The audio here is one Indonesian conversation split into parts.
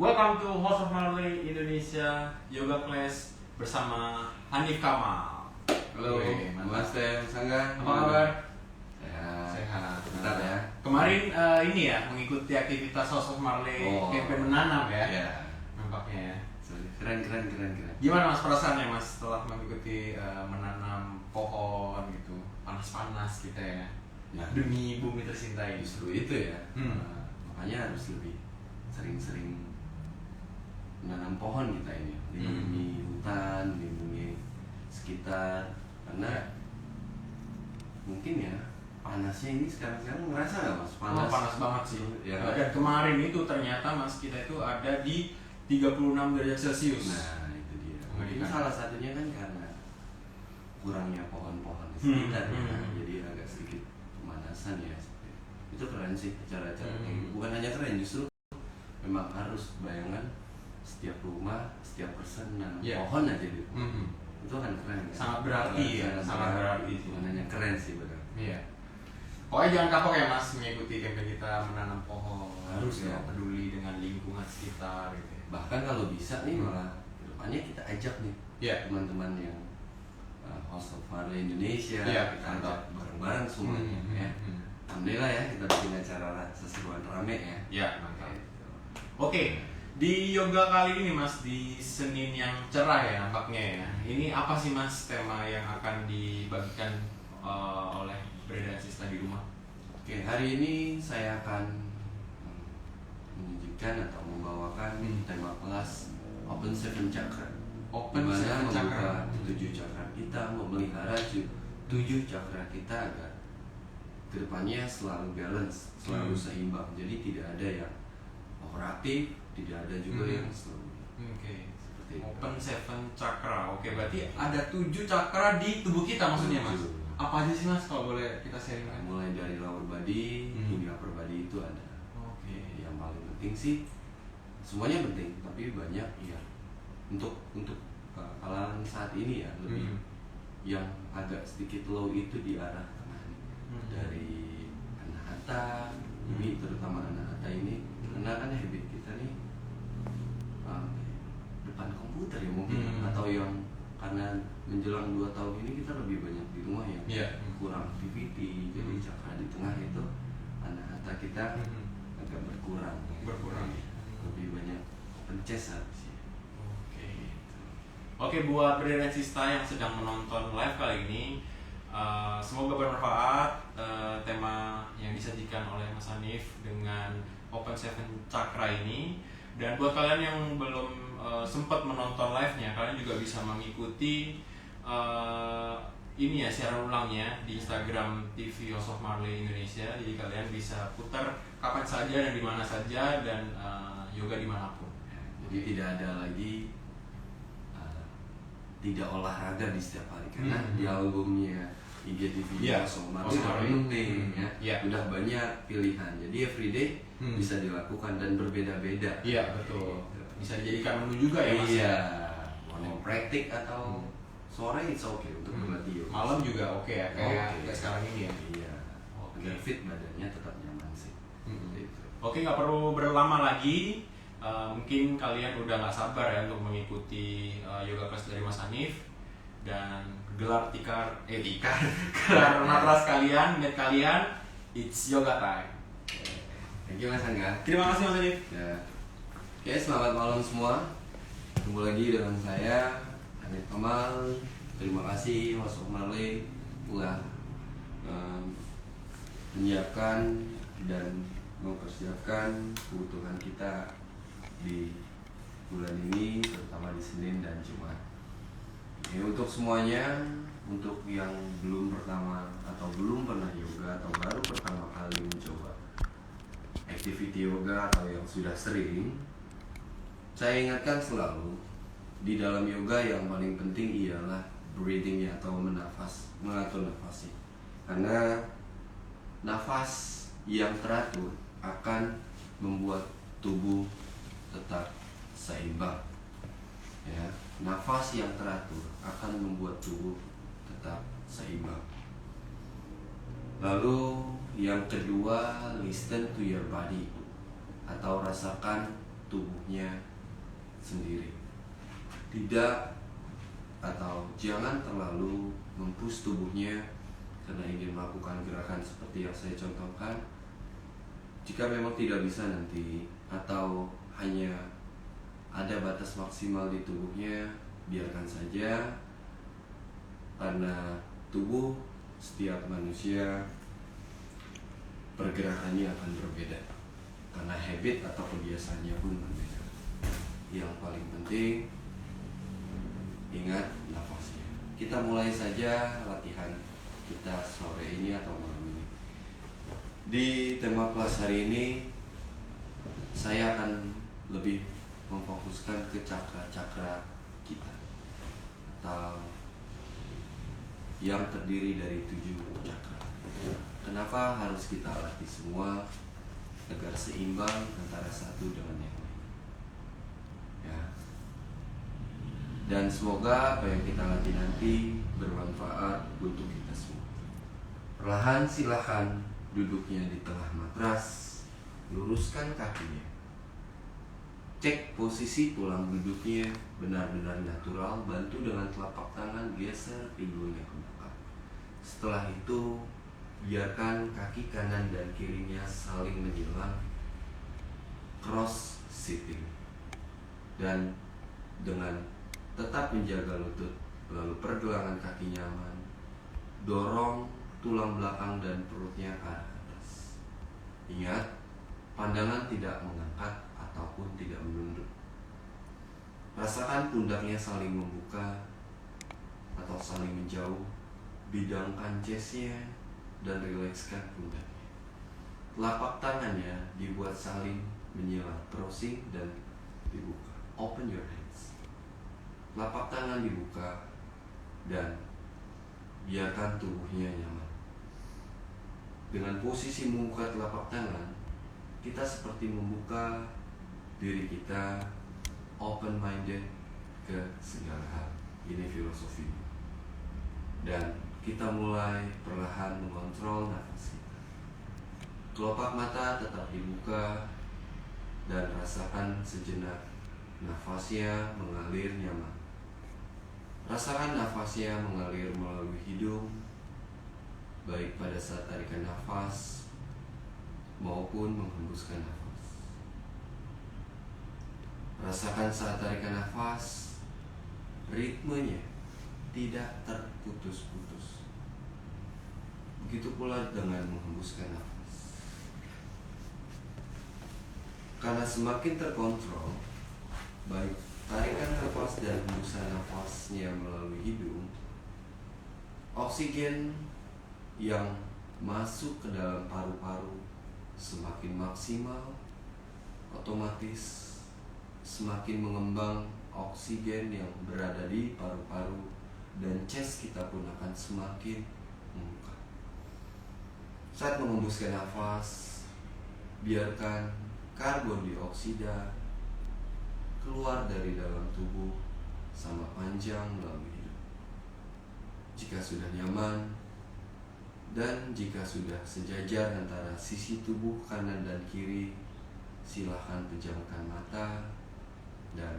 Welcome to House of Marley Indonesia Yoga Class bersama Hanif Kamal. Halo, Master Sangga. Apa kabar? Sehat. Bentar ya. Kemarin ini ya mengikuti aktivitas House of Marley campaign menanam ya. Iya. Nampaknya ya. Keren. Gimana Mas perasaannya Mas setelah mengikuti menanam pohon gitu, panas-panas kita ya. Ya. Demi bumi tercinta ini. Justru itu ya. Makanya harus lebih sering-sering menanam pohon kita ini, melindungi hutan, melindungi sekitar, karena mungkin ya panasnya ini sekarang ngerasa nggak Mas? Panas banget sih. Ya. Dan kemarin itu ternyata Mas kita itu ada di 36 derajat Celcius. Nah itu dia. Mungkin salah satunya kan karena kurangnya pohon-pohon di sekitarnya, jadi agak sedikit pemanasan ya. Itu keren sih cara-cara kayak gitu. Bukan hanya keren, justru memang harus bayangan setiap rumah, setiap person nanam pohon aja di rumah. Itu kan keren kan? Sangat berarti ya, sangat berarti sih. Bukan hanya keren sih benar. Iya. Pokoknya jangan kapok ya Mas mengikuti campaign kita menanam pohon. Harus ya. Peduli dengan lingkungan sekitar gitu ya. Bahkan kalau bisa nih malah kedepannya kita ajak nih teman-teman yang House of Marley Indonesia, kita ajak bareng-bareng semuanya ya. Alhamdulillah ya kita bikin acara seseruan rame ya. Ya, mantap. Oke, di yoga kali ini Mas di Senin yang cerah ya nampaknya ya. Ini apa sih Mas tema yang akan dibagikan oleh Breda Sista di rumah? Oke, hari ini saya akan menunjukkan atau membawakan tema kelas Open Seven Chakra. Open Dimana Seven Chakra. membuka 7 chakra kita, memelihara 7 chakra kita agar kedepannya selalu balance, selalu seimbang. Jadi tidak ada yang kooperatif, tidak ada juga yang selalu. Oke. Seperti Open Seven Chakra. Oke, berarti ada 7 chakra di tubuh kita maksudnya Mas? 7. Apa aja sih Mas kalau boleh kita sharing? Mulai dari lower body hingga upper body itu ada. Oke. Yang paling penting sih semuanya penting, tapi banyak ya untuk kalangan saat ini ya lebih yang agak sedikit low itu di arah tengah dari anahata ini, terutama anahata ini karena kan habit kita nih depan komputer ya mungkin atau yang karena menjelang 2 tahun ini kita lebih banyak di rumah ya kurang activity, jadi cakra di tengah itu anahata kita agak berkurang lebih banyak open chest harusnya. Oke, buat Breda dan Sista yang sedang menonton live kali ini, semoga bermanfaat tema yang disajikan oleh Mas Hanif dengan Open Seven Chakra ini. Dan buat kalian yang belum sempat menonton live-nya, kalian juga bisa mengikuti ini ya siaran ulangnya di Instagram TV House of Marley Indonesia. Jadi kalian bisa putar kapan saja dan di mana saja dan yoga dimanapun. Jadi tidak ada lagi tidak olahraga di setiap hari karena di albumnya IGTV House of Marley penuh nih ya. Udah banyak pilihan. Jadi everyday bisa dilakukan dan berbeda-beda. Iya, betul. Bisa dijadikan menu juga ya Mas. Iya. Mau praktik atau sore it's okay untuk berlatih. Malam juga oke ya kayak sekarang ini ya. Iya. Agar fit badannya tetap nyaman sih. Oke, nggak perlu berlama lagi. Mungkin kalian udah nggak sabar ya untuk mengikuti yoga kelas dari Mas Hanif dan gelar gelar matras kalian, mat kalian, it's yoga time. Thank you Mas Angga. Terima kasih Mas Hanif. Ya. Oke, selamat malam semua. Ketemu lagi dengan saya Hanif Kamal. Terima kasih House of Marley telah menyiapkan dan mempersiapkan kebutuhan kita di bulan ini, terutama di Senin dan Jumat. Ya, untuk semuanya, untuk yang belum pertama atau belum pernah yoga atau baru pertama kali mencoba activity yoga atau yang sudah sering, saya ingatkan selalu di dalam yoga yang paling penting ialah breathing-nya atau mengatur nafasnya. Karena nafas yang teratur akan membuat tubuh tetap seimbang. Ya, nafas yang teratur akan membuat tubuh tetap seimbang. Lalu yang kedua, listen to your body atau rasakan tubuhnya sendiri. Tidak atau jangan terlalu mempush tubuhnya karena ingin melakukan gerakan seperti yang saya contohkan. Jika memang tidak bisa nanti atau hanya ada batas maksimal di tubuhnya, biarkan saja, karena tubuh setiap manusia pergerakannya akan berbeda karena habit atau kebiasaannya pun berbeda. Yang paling penting ingat nafasnya. Kita mulai saja latihan kita sore ini atau malam ini. Di tema kelas hari ini saya akan lebih memfokuskan ke cakra-cakra kita atau yang terdiri dari 7 cakra. Kenapa harus kita latih semua agar seimbang antara satu dengan yang lain? Ya. Dan semoga apa yang kita latih nanti bermanfaat untuk kita semua. Perlahan silahkan duduknya di tengah matras, luruskan kakinya. Cek posisi tulang duduknya benar-benar natural, bantu dengan telapak tangan geser pinggulnya ke belakang. Setelah itu, biarkan kaki kanan dan kirinya saling menyilang, cross sitting. Dan dengan tetap menjaga lutut, lalu pergelangan kaki nyaman, dorong tulang belakang dan perutnya ke arah atas. Ingat, pandangan tidak mengangkat ataupun tidak menunduk. Rasakan pundaknya saling membuka atau saling menjauh, bidangkan chestnya dan rilekskan pundaknya. Telapak tangannya dibuat saling menyilang, crossing dan dibuka. Open your hands. Telapak tangan dibuka dan biarkan tubuhnya nyaman. Dengan posisi membuka telapak tangan, kita seperti membuka diri kita open minded ke segala hal. Ini filosofi. Dan kita mulai perlahan mengontrol nafas kita. Kelopak mata tetap dibuka dan rasakan sejenak nafasnya mengalir nyaman. Rasakan nafasnya mengalir melalui hidung, baik pada saat tarikan nafas maupun menghembuskan nafas. Rasakan saat tarikan nafas, ritmenya tidak terputus-putus. Begitu pula dengan menghembuskan nafas. Karena semakin terkontrol, baik tarikan nafas dan hembusan nafasnya melalui hidung, oksigen yang masuk ke dalam paru-paru semakin maksimal, otomatis semakin mengembang oksigen yang berada di paru-paru dan chest kita pun akan semakin membuka. Saat menghembuskan nafas, biarkan karbon dioksida keluar dari dalam tubuh sama panjang melalui hidung. Jika sudah nyaman dan jika sudah sejajar antara sisi tubuh kanan dan kiri, silakan pejamkan mata dan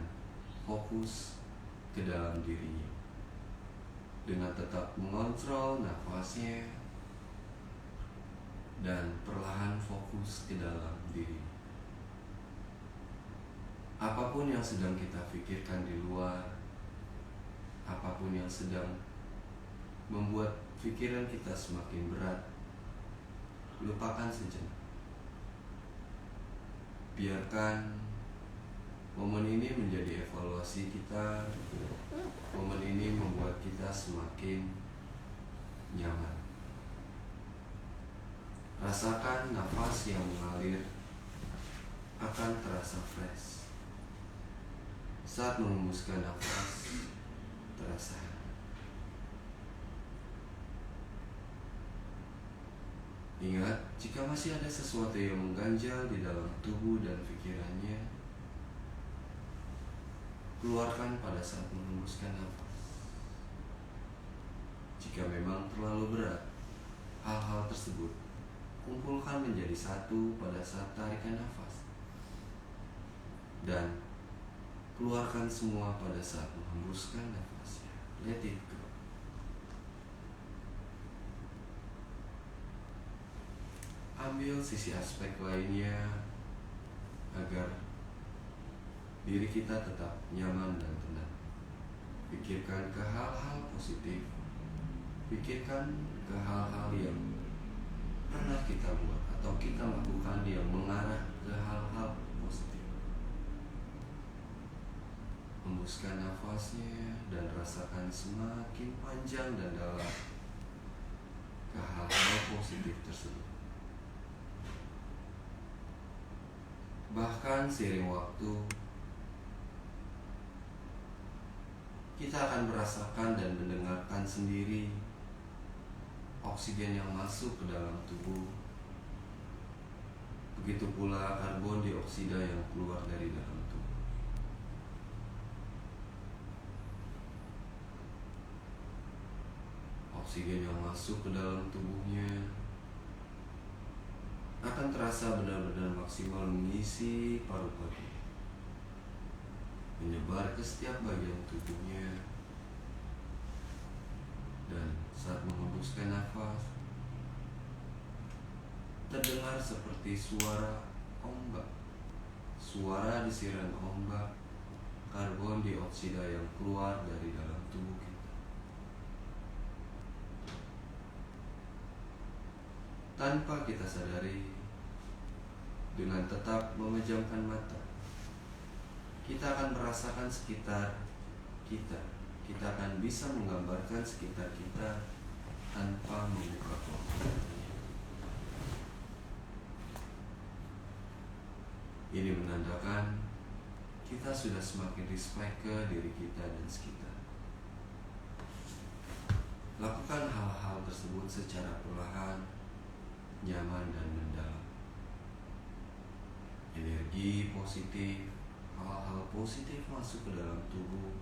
fokus ke dalam dirinya dengan tetap mengontrol nafasnya dan perlahan fokus ke dalam diri. Apapun yang sedang kita pikirkan di luar, apapun yang sedang membuat pikiran kita semakin berat, lupakan sejenak. Biarkan momen ini menjadi evaluasi kita. Momen ini membuat kita semakin nyaman. Rasakan nafas yang mengalir akan terasa fresh. Saat menghembuskan nafas, terasa. Ingat, jika masih ada sesuatu yang mengganjal di dalam tubuh dan pikirannya, keluarkan pada saat menghembuskan nafas. Jika memang terlalu berat, hal-hal tersebut kumpulkan menjadi satu pada saat tarikan nafas. dan keluarkan semua pada saat menghembuskan nafasnya. Let it go. Ambil sisi aspek lainnya agar diri kita tetap nyaman dan tenang. Pikirkan ke hal-hal positif. Pikirkan ke hal-hal yang pernah kita buat atau kita lakukan yang mengarah ke hal-hal positif. Hembuskan nafasnya dan rasakan semakin panjang dan dalam ke hal-hal positif tersebut. Bahkan seiring waktu, kita akan merasakan dan mendengarkan sendiri oksigen yang masuk ke dalam tubuh. Begitu pula karbon dioksida yang keluar dari dalam tubuh. Oksigen yang masuk ke dalam tubuhnya akan terasa benar-benar maksimal mengisi paru-paru, menyebar ke setiap bagian tubuhnya. Dan saat menghembuskan nafas, terdengar seperti suara ombak, suara desiran ombak, karbon dioksida yang keluar dari dalam tubuh kita. Tanpa kita sadari, dengan tetap memejamkan mata, kita akan merasakan sekitar kita. Kita akan bisa menggambarkan sekitar kita tanpa membuka mata. Ini menandakan kita sudah semakin respect ke diri kita dan sekitar. Lakukan hal-hal tersebut secara perlahan, nyaman dan mendalam. Energi positif, hal-hal positif masuk ke dalam tubuh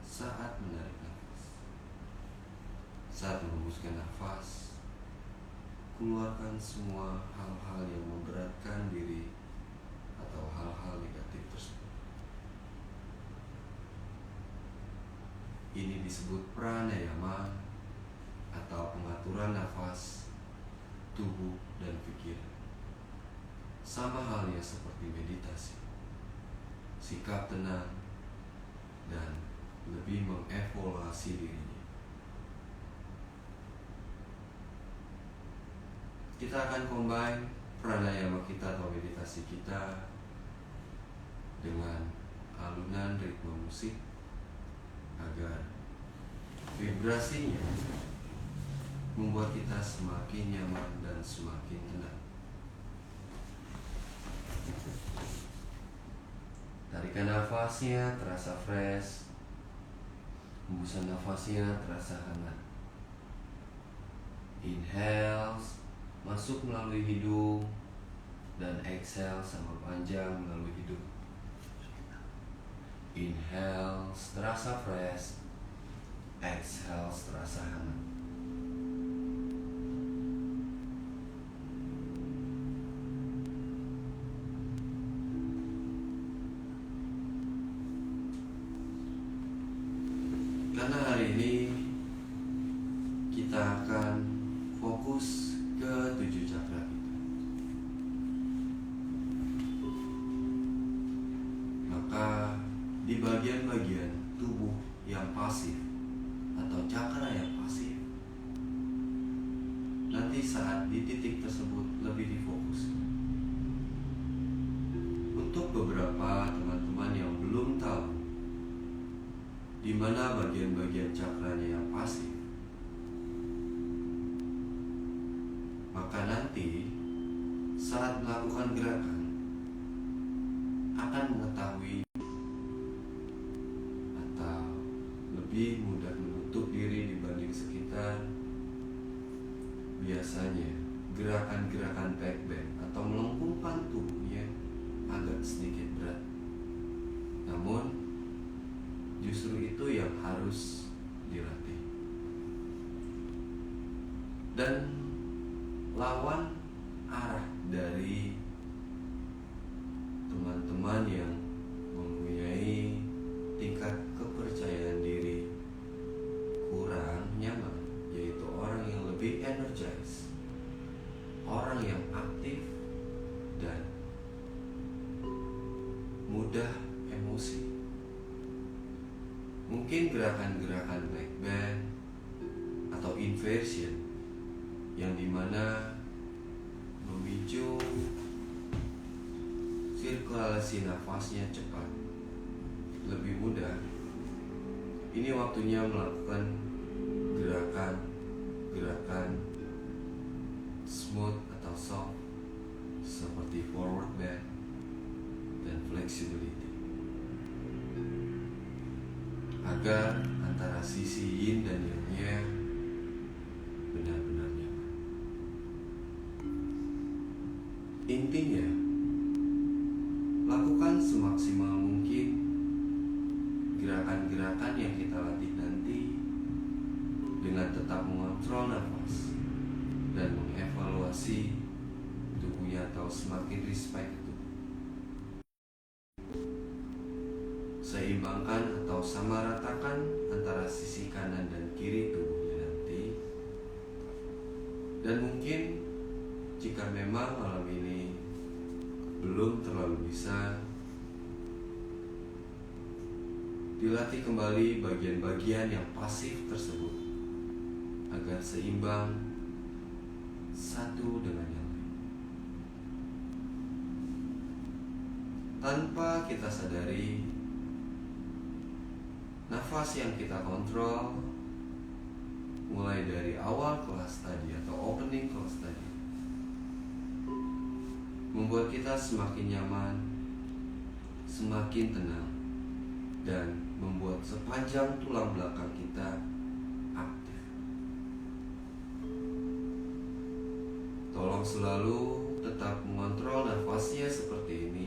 saat menarik nafas. Saat menghembuskan nafas, keluarkan semua hal-hal yang memberatkan diri atau hal-hal negatif tersebut. Ini disebut pranayama atau pengaturan nafas, tubuh dan pikiran. Sama halnya seperti meditasi. Sikap tenang dan lebih mengevaluasi dirinya. Kita akan combine pranayama kita atau meditasi kita dengan alunan ritme musik agar vibrasinya membuat kita semakin nyaman dan semakin tenang. Tarikan nafasnya terasa fresh, hembusan nafasnya terasa hangat. Inhale masuk melalui hidung dan exhale sama panjang melalui hidung. Inhale terasa fresh, exhale terasa hangat. Karena hari ini kita akan fokus ke 7 cakra kita. Maka di bagian-bagian tubuh yang pasif atau cakra yang pasif, nanti saat di titik tersebut lebih difokus. Untuk beberapa teman-teman yang belum tahu di mana bagian-bagian cakranya yang pasif, maka nanti saat melakukan gerakan akan mengetahui atau lebih mudah menutup diri dibanding sekitar. Biasanya gerakan-gerakan backbend atau melengkungkan tubuhnya agak sedikit berat. Namun justru itu yang harus dilatih. Dan lawan arah dari teman-teman yang mudah emosi. Mungkin gerakan-gerakan back bend atau inversion yang dimana memicu sirkulasi nafasnya cepat, lebih mudah. Ini waktunya melakukan gerakan smooth atau soft seperti forward bend dan flexibility, agar antara sisi yin dan yang-nya benar-benar nyaman. Intinya, lakukan semaksimal mungkin gerakan-gerakan yang kita latih nanti dengan tetap mengontrol nafas dan mengevaluasi tubuhnya atau semakin respect itu. Seimbangkan atau samaratakan antara sisi kanan dan kiri tubuhnya nanti. Dan mungkin jika memang malam ini belum terlalu bisa, dilatih kembali bagian-bagian yang pasif tersebut agar seimbang satu dengan yang lain. Tanpa kita sadari, nafas yang kita kontrol mulai dari awal kelas tadi atau opening kelas tadi membuat kita semakin nyaman, semakin tenang, dan membuat sepanjang tulang belakang kita aktif. Tolong selalu tetap mengontrol nafasnya seperti ini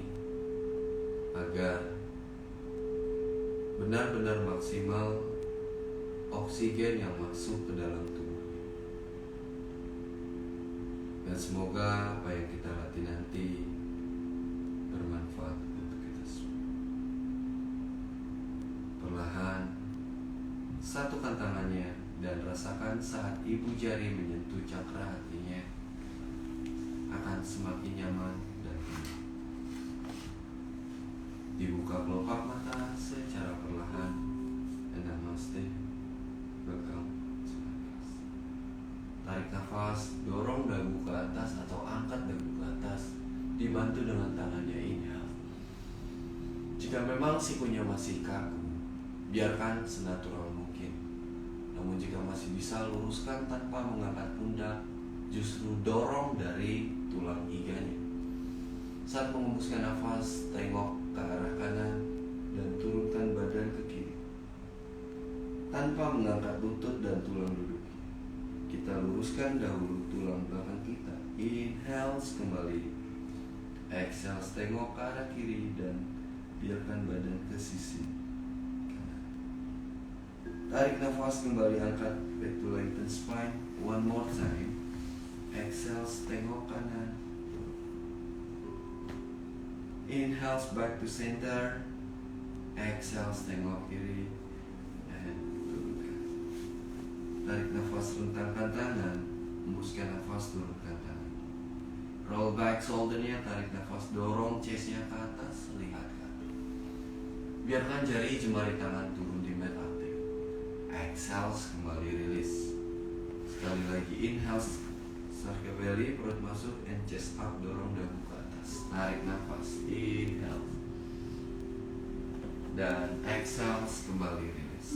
agar benar-benar maksimal oksigen yang masuk ke dalam tubuh. Dan semoga apa yang kita latih nanti bermanfaat untuk kita semua. Perlahan, satukan tangannya dan rasakan saat ibu jari menyentuh cakra hatinya akan semakin nyaman dan tenang. Dibuka kelopak mata secara perlahan dan namaste, pegang senapas. Tarik nafas, dorong dagu ke atas atau angkat dagu ke atas, dibantu dengan tangannya inhale. Jika memang sikunya masih kaku, biarkan senatural mungkin. Namun jika masih bisa, luruskan tanpa mengangkat pundak, justru dorong dari tulang iganya. Saat mengembuskan nafas, tengok ke arah kanan dan turunkan badan ke kiri. Tanpa mengangkat lutut dan tulang duduk, kita luruskan dahulu tulang belakang kita. Inhale kembali, exhale tengok ke arah kiri dan biarkan badan ke sisi kanan. Tarik nafas kembali, angkat back to lengthen spine. One more time. Exhale tengok kanan. Inhale back to center. Exhale tengok kiri dan turunkan. Tarik nafas, rentangkan tangan. Hembuskan nafas, turunkan tangan. Roll back shouldernya, tarik nafas, dorong chestnya ke atas, lihat ke atas. Biarkan jari jemari tangan turun di mat aktif. Exhale, kembali rilis. Sekali lagi, inhale, start ke belly, perut masuk, and chest up, dorong dagu ke atas. Tarik nafas, inhale. Dan exhale, kembali rilis.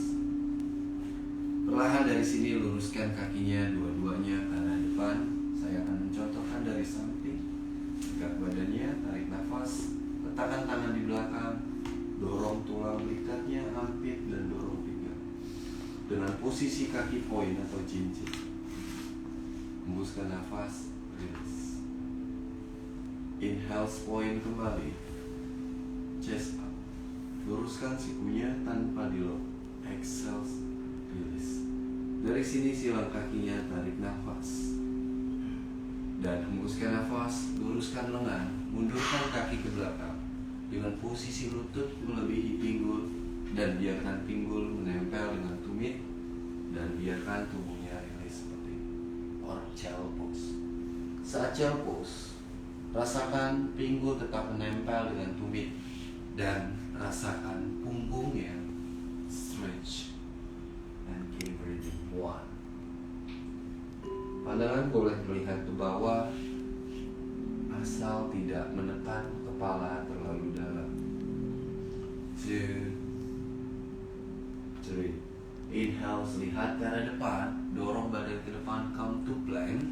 Perlahan dari sini luruskan kakinya dua-duanya ke arah depan. Saya akan mencontohkan dari samping. Tegak badannya, tarik nafas, letakkan tangan di belakang, dorong tulang belikatnya hampir dan dorong pinggang dengan posisi kaki poin atau cincin. Hembuskan nafas, rilis. Inhale, point kembali, chest up, luruskan sikunya tanpa dilok. Exhale, rilis. Dari sini silang kakinya, tarik nafas dan hembuskan nafas, luruskan lengan, mundurkan kaki ke belakang dengan posisi lutut melebihi pinggul dan biarkan pinggul menempel dengan tumit dan biarkan tubuhnya rilis seperti or child pose. Saat child pose, rasakan pinggul tetap menempel dengan tumit dan boleh melihat ke bawah asal tidak menekan kepala terlalu dalam. 2, 3. Inhale, lihat ke arah depan, dorong badan ke depan, come to plank.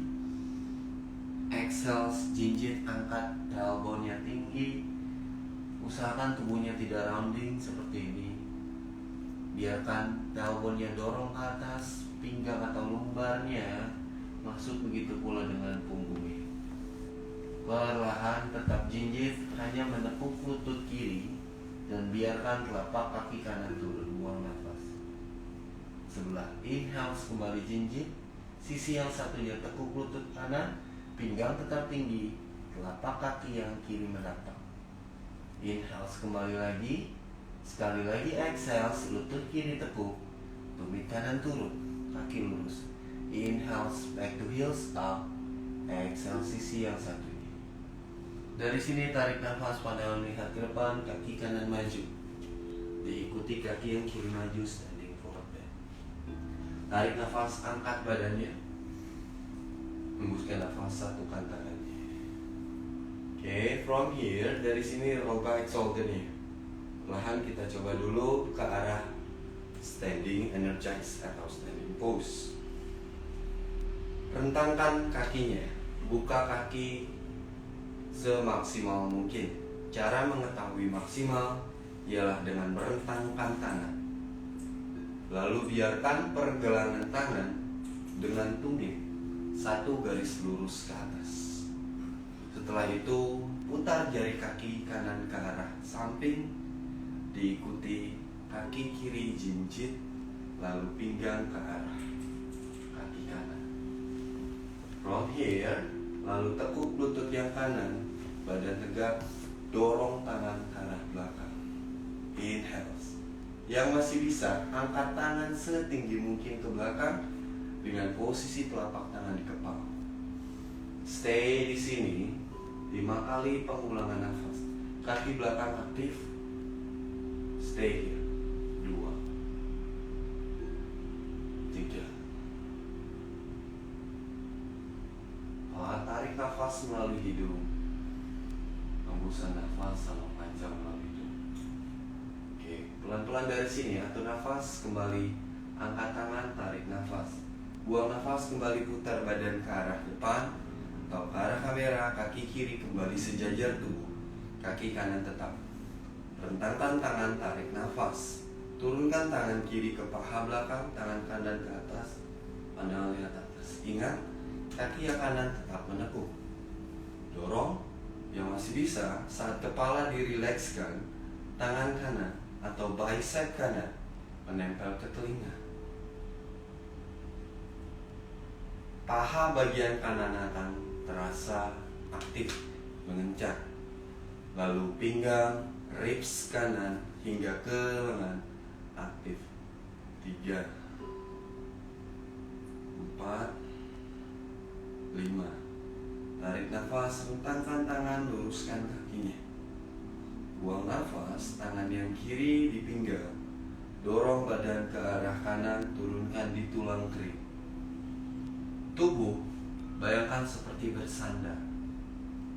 Exhale, jinjit, angkat tailbone-nya tinggi. Usahakan tubuhnya tidak rounding seperti ini. Biarkan tailbone-nya dorong ke atas, pinggang atau lumbarnya masuk, begitu pula dengan punggungnya. Perlahan tetap jinjit, hanya menepuk lutut kiri dan biarkan telapak kaki kanan turun. Buang nafas. Sebelah inhale, kembali jinjit, sisi yang satunya tekuk lutut kanan, pinggang tetap tinggi, telapak kaki yang kiri menatap. Inhale, kembali lagi. Sekali lagi exhale, lutut kiri tekuk, tumit kanan turun, kaki lurus. Inhale, back to heels up. Exhale, sisi yang satu ini. Dari sini tarik nafas, pandangan melihat ke depan, kaki kanan maju. Diikuti kaki yang kiri maju, standing forward bend. Tarik nafas, angkat badannya. Hembuskan nafas, satukan tangannya. Oke, from here, dari sini roll back shoulder-nya. Perlahan kita coba dulu ke arah standing energize atau standing pose. Rentangkan kakinya, buka kaki semaksimal mungkin. Cara mengetahui maksimal ialah dengan merentangkan tangan. Lalu biarkan pergelangan tangan dengan tumit satu garis lurus ke atas. Setelah itu putar jari kaki kanan ke arah samping, diikuti kaki kiri jinjit, lalu pinggang ke arah kaki kanan. From here, lalu tekuk lutut yang kanan, badan tegak, dorong tangan ke arah belakang. Inhale. Yang masih bisa, angkat tangan setinggi mungkin ke belakang dengan posisi telapak tangan di kepala. Stay di sini 5 kali pengulangan nafas. Kaki belakang aktif. Stay here. 2, 3, 4. Tarik nafas melalui hidung. Hembuskan nafas sama panjang melalui hidung. Oke, pelan-pelan dari sini. Atur nafas, kembali angkat tangan, tarik nafas. Buang nafas, kembali putar badan ke arah depan atau ke arah kamera. Kaki kiri kembali sejajar tubuh. Kaki kanan tetap. Rentangkan tangan, tarik nafas. Turunkan tangan kiri ke paha belakang, tangan kanan ke atas, pandangan lihat atas. Ingat, kaki yang kanan tetap menekuk. Dorong, yang masih bisa saat kepala dirilekskan, tangan kanan atau bicep kanan menempel ke telinga. Paha bagian kanan akan terasa aktif, mengencang. Lalu pinggang, ribs kanan hingga ke lengan aktif. 3, 4, 5. Tarik nafas, rentangkan tangan, luruskan kakinya. Buang nafas, tangan yang kiri di pinggang. Dorong badan ke arah kanan, turunkan di tulang kering. Tubuh bayangkan seperti bersandar.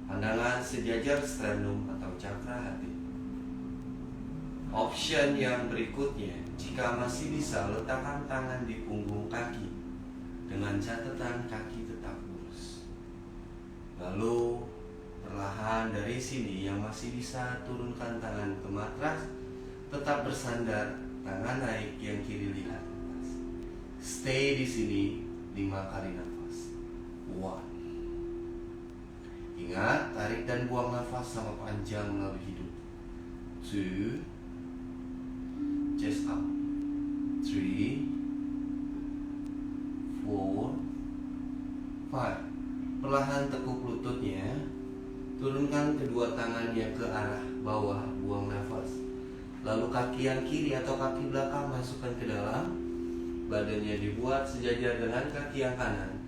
Pandangan sejajar sternum atau cakra hati. Option yang berikutnya, jika masih bisa, letakkan tangan di punggung kaki dengan catatan kaki tetap lurus. Lalu perlahan dari sini yang masih bisa, turunkan tangan ke matras, tetap bersandar, tangan naik, yang kiri lihat atas. Stay di sini 5 kali nafas. 1. Ingat, tarik dan buang nafas sama panjang melalui hidung. 2, chest up. 3, 4, 5. Perlahan tekuk lututnya, turunkan kedua tangannya ke arah bawah, buang nafas. Lalu kaki yang kiri atau kaki belakang masukkan ke dalam. Badannya dibuat sejajar dengan kaki yang kanan.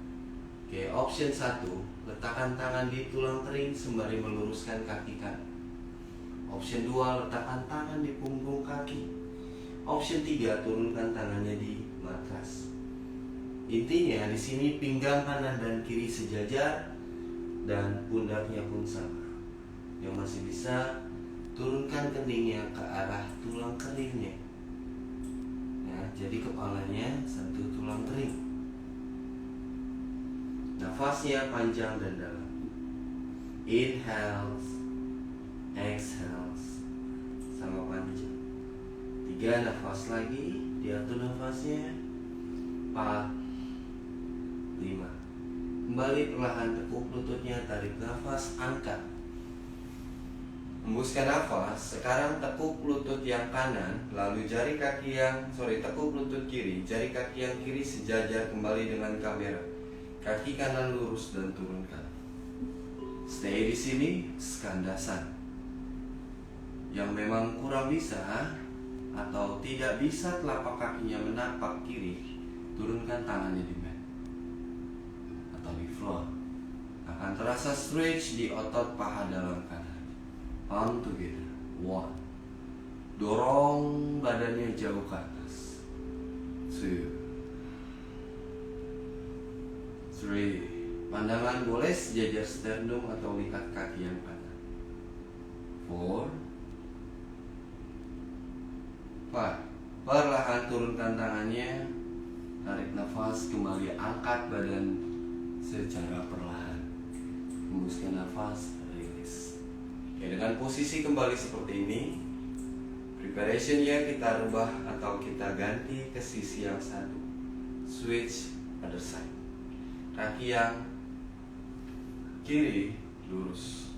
Oke, option 1, letakkan tangan di tulang kering sembari meluruskan kaki kanan. Option 2, letakkan tangan di punggung kaki. Option 3, turunkan tangannya di matras. Intinya di sini pinggang kanan dan kiri sejajar dan pundaknya pun sama. Yang masih bisa, turunkan keningnya ke arah tulang keringnya. Ya, jadi kepalanya sentuh tulang kering. Nafasnya panjang dan dalam. Inhales, exhales, sama panjang. 3 nafas lagi, diatur nafasnya. 4, 5. Kembali perlahan tekuk lututnya, tarik nafas, angkat. Hembuskan nafas. Sekarang tekuk lutut yang kanan, lalu tekuk lutut kiri. Jari kaki yang kiri sejajar kembali dengan kamera. Kaki kanan lurus dan turunkan. Stay di sini, Skandasana. Yang memang kurang bisa atau tidak bisa telapak kakinya menapak kiri, turunkan tangannya di mat atau di floor. Akan terasa stretch di otot paha dalam kanan. Palm together. 1. Dorong badannya jauh ke atas. 2, 3. Pandangan boleh sejajar sternum atau lihat kaki yang kanan. 4, 5. Perlahan turunkan tangannya. Tarik nafas, kembali angkat badan secara perlahan. Hembuskan nafas, rilis. Oke, dengan posisi kembali seperti ini, preparationnya kita rubah atau kita ganti ke sisi yang satu. Switch other side. Kaki yang kiri lurus,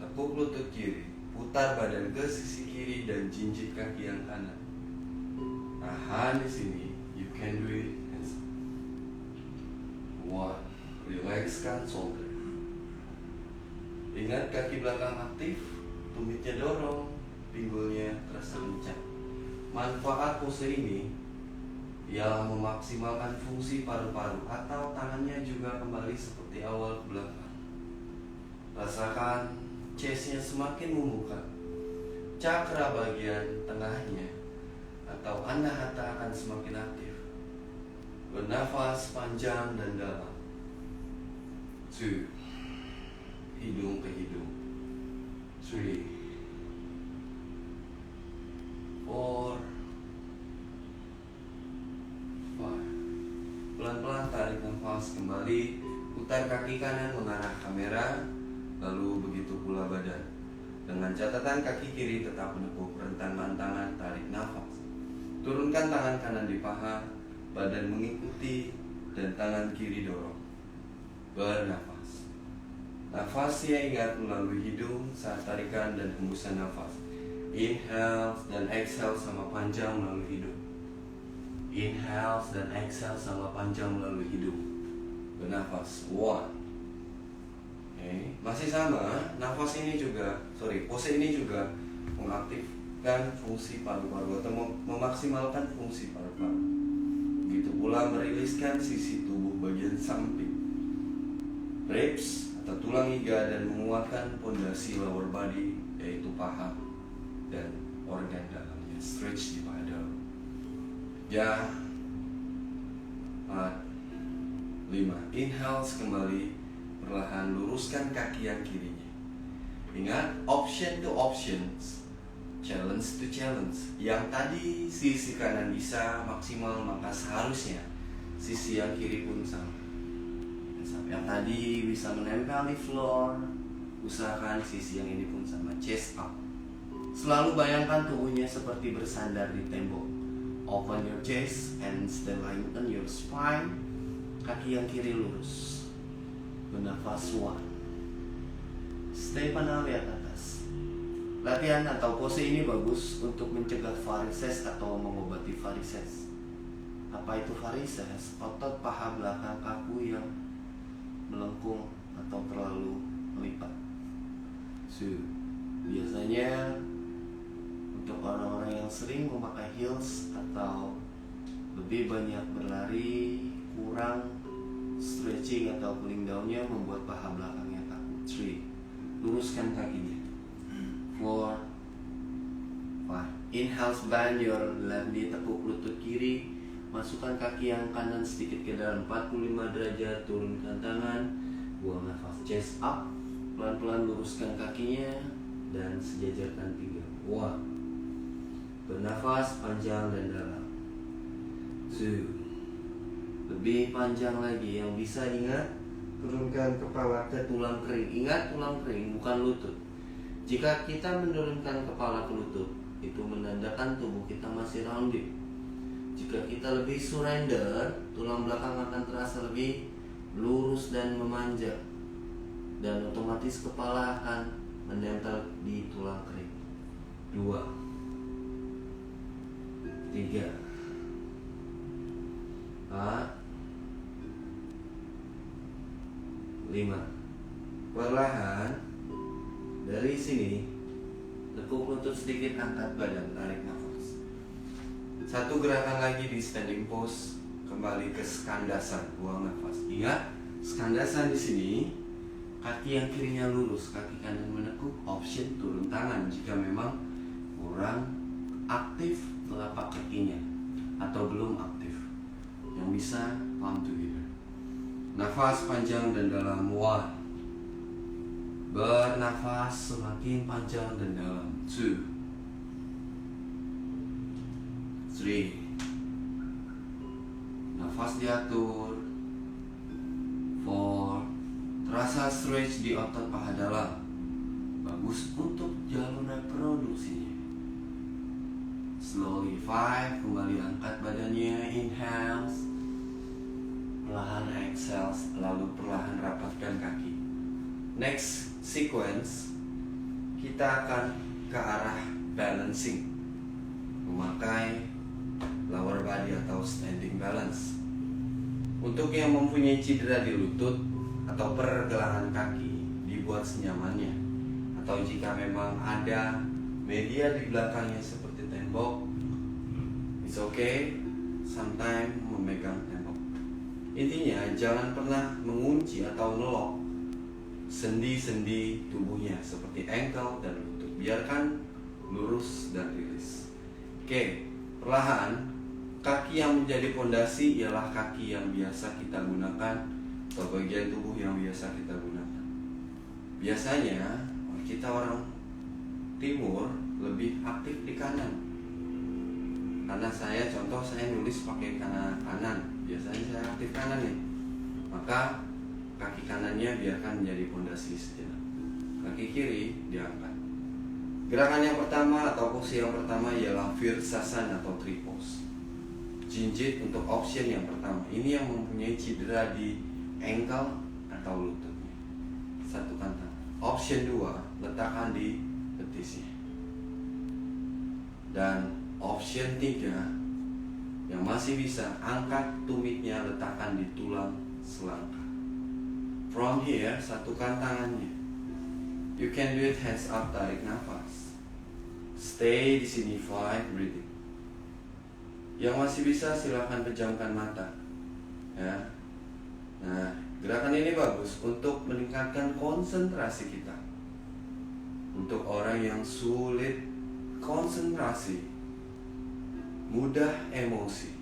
tekuk lutut kiri, putar badan ke sisi kiri dan jinjit kaki yang kanan. Tahan di sini, you can do it. 1. Relaxkan shoulder. Ingat kaki belakang aktif, tumitnya dorong, pinggulnya terasa kencang. Manfaat pose ini ialah memaksimalkan fungsi paru-paru atau tangannya juga kembali seperti awal ke belakang. Rasakan chestnya semakin membuka. Cakra bagian tengahnya atau anahata akan semakin aktif. Bernafas panjang dan dalam. 2. Hidung ke hidung. 3, 4, 5. Pelan-pelan tarik nafas kembali. Putar kaki kanan mengarah kamera, lalu begitu pula badan. Dengan catatan kaki kiri tetap menekuk rentang tangan, tarik nafas. Turunkan tangan kanan di paha, badan mengikuti dan tangan kiri dorong. Bernafas. Nafasnya ingat melalui hidung saat tarikan dan hembusan nafas. Inhale dan exhale sama panjang melalui hidung. Inhale dan exhale sama panjang melalui hidung. Bernafas. 1. Okay. Masih sama, pose ini juga mengaktifkan fungsi paru-paru atau memaksimalkan fungsi paru-paru. Begitu pula meriliskan sisi tubuh bagian samping, ribs atau tulang iga, dan menguatkan pondasi lower body yaitu paha dan organ dalamnya. Stretch di paha dalam. Ya, 4, 5. Inhale kembali. Perlahan luruskan kaki yang kirinya. Ingat, option to options, challenge to challenge. Yang tadi sisi kanan bisa maksimal, maka seharusnya sisi yang kiri pun sama. Yang tadi bisa menempel di floor, usahakan sisi yang ini pun sama. Chest up. Selalu bayangkan tubuhnya seperti bersandar di tembok. Open your chest and lengthen your spine. Kaki yang kiri lurus. Bernafas. 1. Stay panah lihat atas. Latihan atau pose ini bagus untuk mencegah varises atau mengobati varises. Apa itu varises? Otot paha belakang kaku yang melengkung atau terlalu melipat. Biasanya untuk orang-orang yang sering memakai heels atau lebih banyak berlari, kurang stretching atau cooling down-nya membuat paha belakangnya kaku. 3. Luruskan kakinya. 4, 5. Inhale, bend your left knee, tekuk lutut kiri. Masukkan kaki yang kanan sedikit ke dalam 45 derajat, turunkan tangan, buang nafas, chest up, pelan-pelan luruskan kakinya dan sejajarkan pinggang. 1. Bernafas panjang dan dalam. 2. Lebih panjang lagi, yang bisa ingat, turunkan kepala ke tulang kering. Ingat, tulang kering bukan lutut. Jika kita menurunkan kepala ke lutut, itu menandakan tubuh kita masih rounded. Jika kita lebih surrender, tulang belakang akan terasa lebih lurus dan memanjang, dan otomatis kepala akan menempel di tulang kering. 2, 3, 4, 5. Perlahan dari sini, tekuk lutut sedikit, angkat badan, tarik nafas. 1 gerakan lagi di standing pose, kembali ke skandasan, buang nafas. Ingat, skandasan di sini, kaki yang kirinya lurus, kaki kanan menekuk, option turun tangan jika memang kurang aktif telapak kakinya atau belum aktif. Yang bisa palm together. Nafas panjang dan dalam. 1. Bernafas semakin panjang dan dalam. 2, 3. Nafas diatur. 4. Terasa stretch di otot paha dalam. Bagus untuk jalur reproduksinya. Slowly 5. Kembali angkat badannya. Inhale. Perlahan exhale. Lalu perlahan rapatkan kaki. Next sequence, kita akan ke arah balancing, memakai lower body atau standing balance. Untuk yang mempunyai cedera di lutut atau pergelangan kaki, dibuat senyamannya. Atau jika memang ada media di belakangnya seperti tembok, it's okay, sometimes memegang tembok. Intinya jangan pernah mengunci atau ngelok sendi-sendi tubuhnya seperti ankle dan lutut. Biarkan lurus dan rilis. Oke, perlahan. Kaki yang menjadi pondasi ialah kaki yang biasa kita gunakan atau bagian tubuh yang biasa kita gunakan. Biasanya kita orang timur lebih aktif di kanan. Karena saya nulis pakai kanan. Biasanya saya aktif kanan nih. Maka kaki kanannya biarkan menjadi pondasi sejenak. Kaki kiri diangkat. Gerakan yang pertama atau posisi yang pertama ialah Virsasana atau tripos. Jinjit untuk option yang pertama. Ini yang mempunyai cedera di ankle atau lututnya. Satukan tangan. Option 2, letakkan di betisnya. Dan option 3, yang masih bisa, angkat tumitnya, letakkan di tulang selangkah. From here, satukan tangannya. You can do it hands up, tarik nafas. Stay di sini 5, breathing. Yang masih bisa silakan pejamkan mata. Ya. Nah, gerakan ini bagus untuk meningkatkan konsentrasi kita. Untuk orang yang sulit konsentrasi, mudah emosi,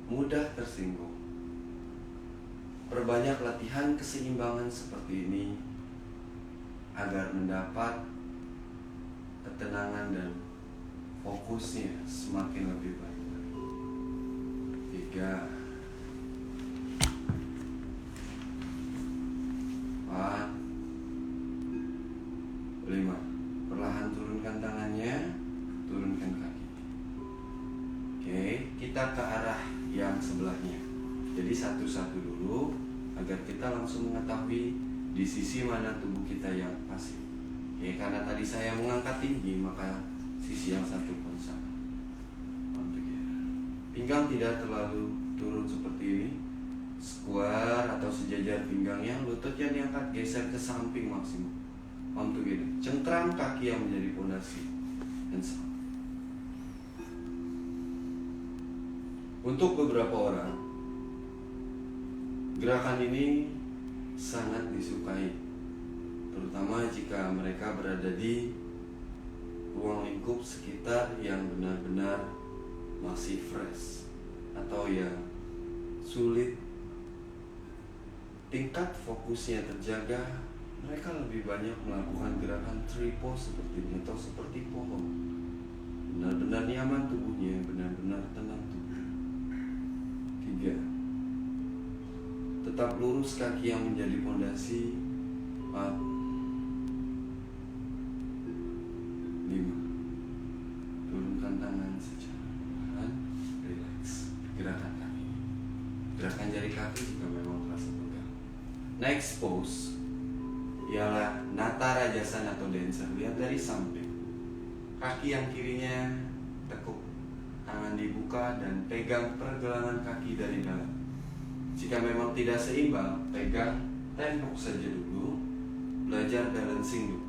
mudah tersinggung. Perbanyak latihan keseimbangan seperti ini agar mendapat ketenangan dan fokusnya semakin lebih baik. 3, 4, 5. Perlahan turunkan tangannya, turunkan kaki. Oke, kita ke arah yang sebelahnya. Jadi satu-satu dulu agar kita langsung mengetahui di sisi mana tubuh kita yang pasif. Oke, karena tadi saya mengangkat tinggi, maka sisi yang satu pun sama. Pinggang tidak terlalu turun seperti ini. Square atau sejajar pinggangnya, lututnya diangkat, geser ke samping maksimum. Untuk ini, cengkram kaki yang menjadi pondasi. Untuk beberapa orang, gerakan ini sangat disukai, terutama jika mereka berada di ruang lingkup sekitar yang benar-benar masih fresh. atau yang sulit tingkat fokusnya terjaga, mereka lebih banyak melakukan gerakan tree pose seperti ini atau seperti pohon. Benar-benar nyaman tubuhnya, benar-benar tenang tubuh. 3. Tetap lurus kaki yang menjadi pondasi. 4. 5. Turunkan tangan secara perlahan, relax. Gerakan kaki, gerakan jari kaki jika memang terasa pegang. Next pose ialah Natarajasana atau dancer. Lihat dari samping. Kaki yang kirinya tekuk, tangan dibuka dan pegang pergelangan kaki dari dalam. Jika memang tidak seimbang, pegang tembok saja dulu. Belajar balancing dulu.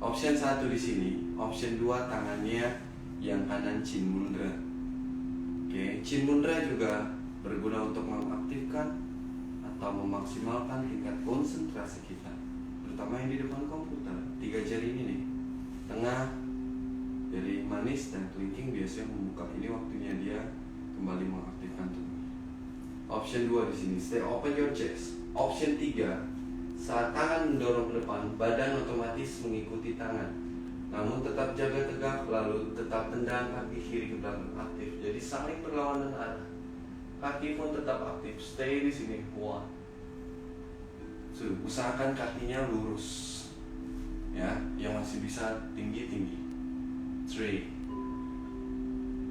Option 1 di sini, option 2 tangannya yang kanan Chin Mudra. Oke, Chin Mudra juga berguna untuk mengaktifkan atau memaksimalkan tingkat konsentrasi kita, terutama yang di depan komputer. 3 jari ini nih, tengah, jari manis dan kelingking biasanya membuka. Ini waktunya dia kembali mengaktifkan tubuh. Option 2 di sini, stay open your chest. Option 3, saat tangan mendorong ke depan, badan otomatis mengikuti tangan, namun tetap jaga tegak, lalu tetap tendang kaki kiri ke belakang aktif. Jadi saling berlawanan arah. Kaki pun tetap aktif. Stay di sini. 1. So, usahakan kakinya lurus. Ya, yang masih bisa tinggi-tinggi. 3.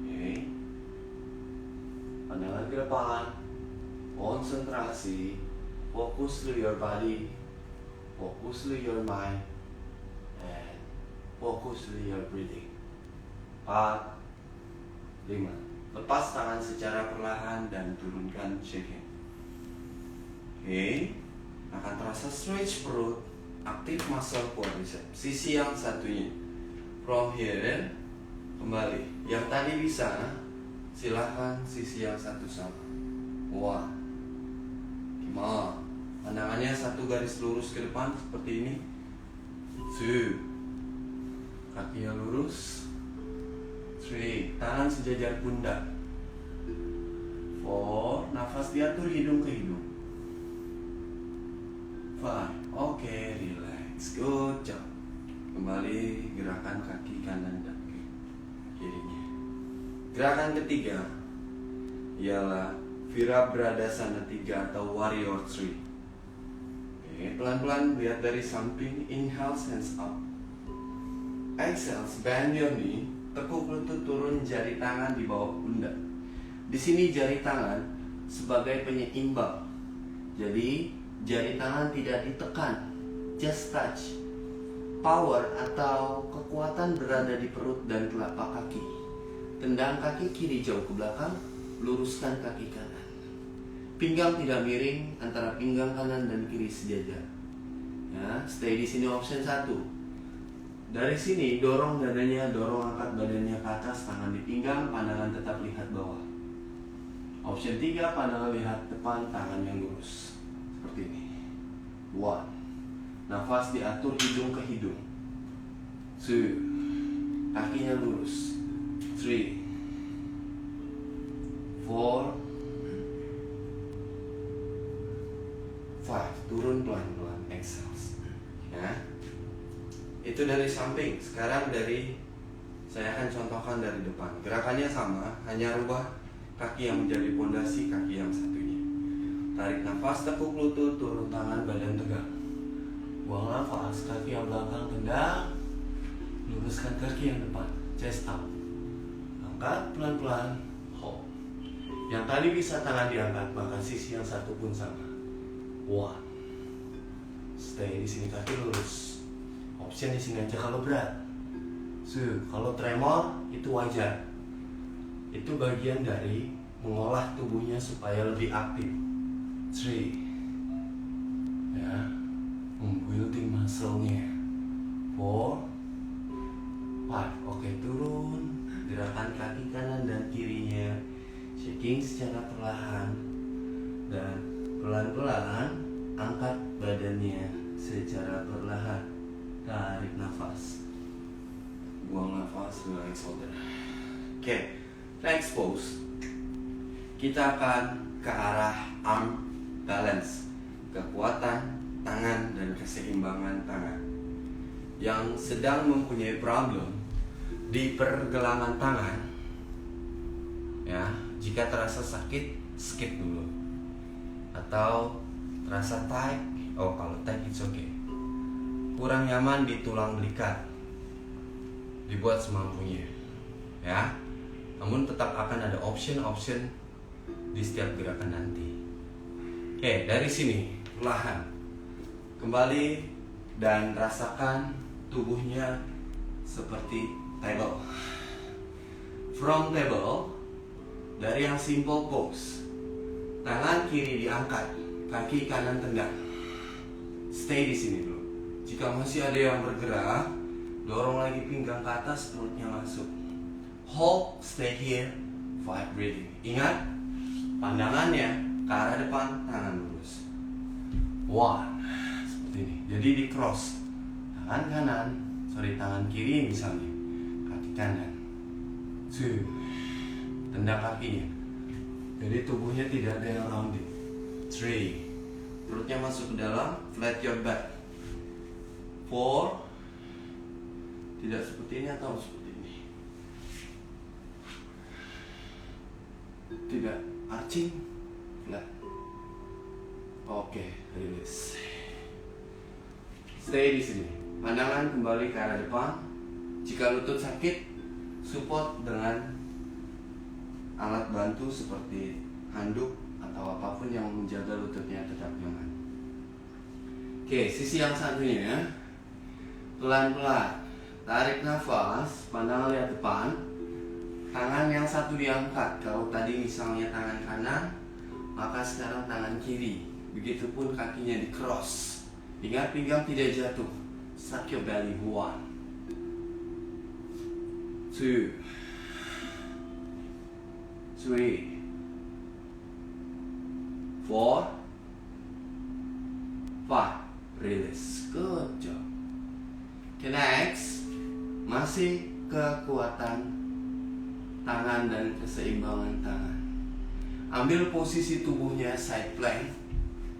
Okay. Pandangan ke depan. Konsentrasi. Focus to your body. Focus to your mind. And focus to your breathing. 4. 5. Lepas tangan secara perlahan dan turunkan shaking. Oke, akan terasa stretch perut, aktif muscle quadriceps. Sisi yang satunya, from here kembali. Yang tadi bisa, silahkan sisi yang satu sama. 1. 5. Pandangannya satu garis lurus ke depan seperti ini. 2. Kakinya lurus. 3. Tangan sejajar pundak. 4. Nafas diatur hidung ke hidung. 5. Oke, relax. Good job. Kembali gerakan kaki kanan dan kirinya. Gerakan ketiga ialah Virabhadasana 3 atau Warrior 3. Oke, pelan-pelan lihat dari samping. Inhale, hands up. Exhale, bend your knee. Tekuk lutut, turun jari tangan di bawah pundak. Di sini jari tangan sebagai penyeimbang. Jadi jari tangan tidak ditekan, just touch. Power atau kekuatan berada di perut dan telapak kaki. Tendang kaki kiri jauh ke belakang, luruskan kaki kanan. Pinggang tidak miring, antara pinggang kanan dan kiri sejajar. Ya, stay di sini option 1. Dari sini dorong dadanya, dorong angkat badannya ke atas, tangan di pinggang, pandangan tetap lihat bawah. Option 3, pandangan lihat depan, tangan yang lurus. Seperti ini. 1. Nafas diatur hidung ke hidung. 2. Kakinya lurus. 3. 4. 5. Turun pelan-pelan. Exhale. Ya. Itu dari samping. Sekarang saya akan contohkan dari depan. Gerakannya sama, hanya rubah kaki yang menjadi pondasi, kaki yang satunya. Tarik nafas, tekuk lutut, turun tangan, badan tegak. Buang nafas, kaki yang belakang tendang, luruskan kaki yang depan, chest up. Angkat pelan-pelan, hold. Yang tadi bisa tangan diangkat, maka sisi yang satu pun sama. 1. Stay di sini, kaki lurus. Option di sini aja kalau berat. Kalau tremor itu wajar. Itu bagian dari mengolah tubuhnya supaya lebih aktif. 3. Ya, membuilding muscle-nya. 4. 5. Oke, turun. Gerakan kaki kanan dan kirinya. Shaking secara perlahan. Dan pelan-pelan angkat badannya secara perlahan. Tarik nafas. Buang nafas, relax shoulder. Oke, next pose. kita akan ke arah arm balance, kekuatan tangan dan keseimbangan tangan. Yang sedang mempunyai problem di pergelangan tangan, ya, jika terasa sakit, skip dulu. Atau terasa tight, kalau tight it's okay. Kurang nyaman di tulang belikat, dibuat semampunya, ya. Namun tetap akan ada option di setiap gerakan nanti. Oke, dari sini perlahan kembali dan rasakan tubuhnya seperti table. From table, dari yang simple pose, tangan kiri diangkat, kaki kanan tendang. Stay di sini dulu. Jika masih ada yang bergerak, dorong lagi pinggang ke atas, perutnya masuk. Hold, stay here, 5 breathing. Ingat, pandangannya ke arah depan, tangan lurus. 1, seperti ini. Jadi di cross, tangan kiri misalnya, kaki kanan. 2, tendang kakinya. Jadi tubuhnya tidak ada yang rounding. 3, perutnya masuk ke dalam, flat your back. 4, tidak seperti ini atau seperti ini. Tidak arching, flat. Oke, release. Stay di sini. Pandangan kembali ke arah depan. Jika lutut sakit, support dengan alat bantu seperti handuk atau apapun yang menjaga lututnya tetap nyaman. Oke, sisi yang satunya, pelan-pelan tarik nafas, pandangan lihat depan. Tangan yang satu diangkat. Kalau tadi misalnya tangan kanan, maka sekarang tangan kiri. Begitupun kakinya di cross. Ingat, pinggang tidak jatuh. Suck your belly. 1, 2, 3, 4, 5. Release. Good job. Okay, next, masih kekuatan tangan dan keseimbangan tangan. Ambil posisi tubuhnya side plank,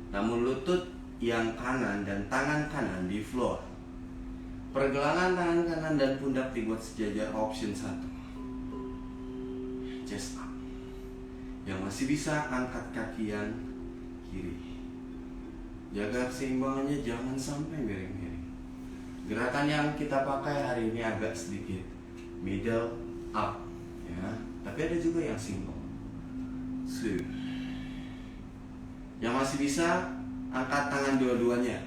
namun lutut yang kanan dan tangan kanan di floor. Pergelangan tangan kanan dan pundak dibuat sejajar, option 1. Chest up. Yang masih bisa, angkat kaki yang kiri. Jaga keseimbangannya, jangan sampai miring-miring. Gerakan yang kita pakai hari ini agak sedikit middle up, ya. Tapi ada juga yang simple. Yang masih bisa, angkat tangan dua-duanya.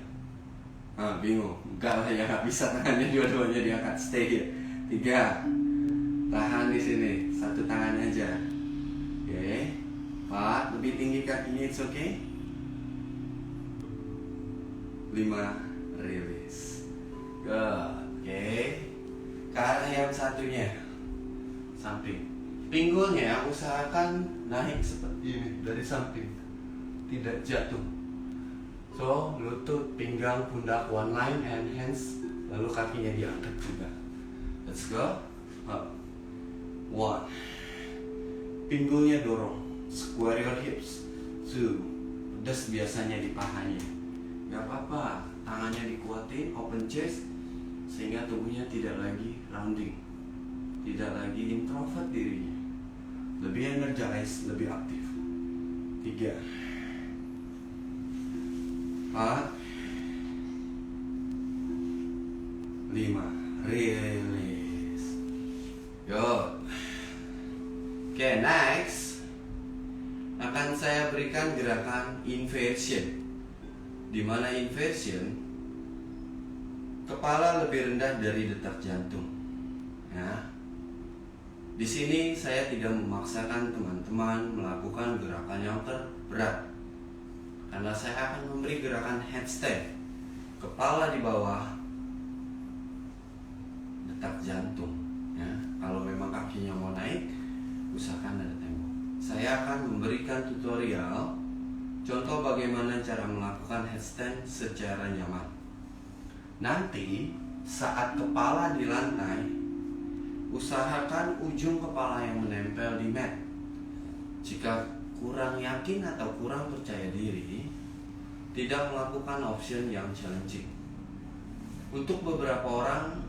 Bingung? Enggak lah, ya nggak bisa tangannya dua-duanya diangkat. Stay here. 3, tahan di sini. 1 tangan aja. Oke. 4, lebih tinggi kakinya, it's okay. 5, release. Good. Oke. Ke arah yang satunya, samping. Pinggulnya usahakan naik seperti ini dari samping, tidak jatuh. So, lutut, pinggang, pundak, one line, and hands. Lalu kakinya diangkat juga. Let's go. Up. 1. Pinggulnya dorong. Square your hips. 2. Pedas biasanya di pahanya. Gak apa-apa. Tangannya dikuatin, open chest, sehingga tubuhnya tidak lagi rounding, tidak lagi introvert dirinya, lebih energized, lebih aktif. 3, 4, 5, release. Good. Oke, next akan saya berikan gerakan inversion, di mana inversion kepala lebih rendah dari detak jantung. Ya. Di sini saya tidak memaksakan teman-teman melakukan gerakan yang terberat, karena saya akan memberi gerakan headstand, kepala di bawah detak jantung. Ya. Kalau memang kakinya mau naik, usahakan ada tembok. Saya akan memberikan tutorial contoh bagaimana cara melakukan headstand secara nyaman. Nanti saat kepala di lantai, usahakan ujung kepala yang menempel di mat. Jika kurang yakin atau kurang percaya diri, tidak melakukan option yang challenging. Untuk beberapa orang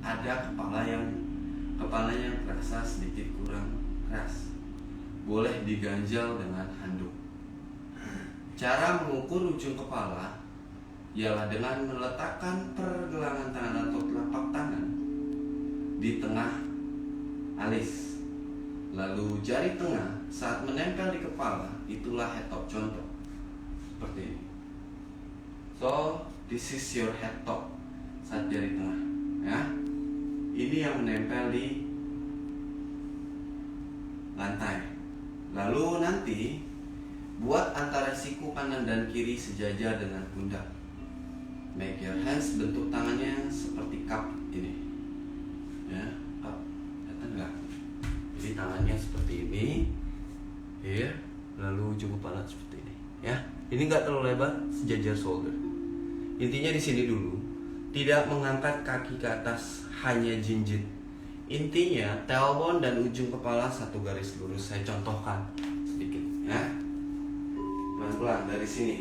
ada kepalanya terasa sedikit kurang keras, boleh diganjal dengan handuk. Cara mengukur ujung kepala ialah dengan meletakkan pergelangan tangan atau telapak tangan di tengah alis. Lalu jari tengah saat menempel di kepala, itulah head top. Contoh seperti ini. So, this is your head top saat jari tengah, ya. Ini yang menempel di lantai. Lalu nanti buat antara siku kanan dan kiri sejajar dengan pundak. Make your hands, bentuk tangannya seperti cup ini, ya, cup. Kelihatan nggak? Jadi tangannya seperti ini, here, lalu ujung kepala seperti ini, ya. Ini nggak terlalu lebar, sejajar shoulder. Intinya di sini dulu, tidak mengangkat kaki ke atas, hanya jinjit. Intinya tailbone dan ujung kepala satu garis lurus. Saya contohkan sedikit, ya. Pelan-pelan dari sini.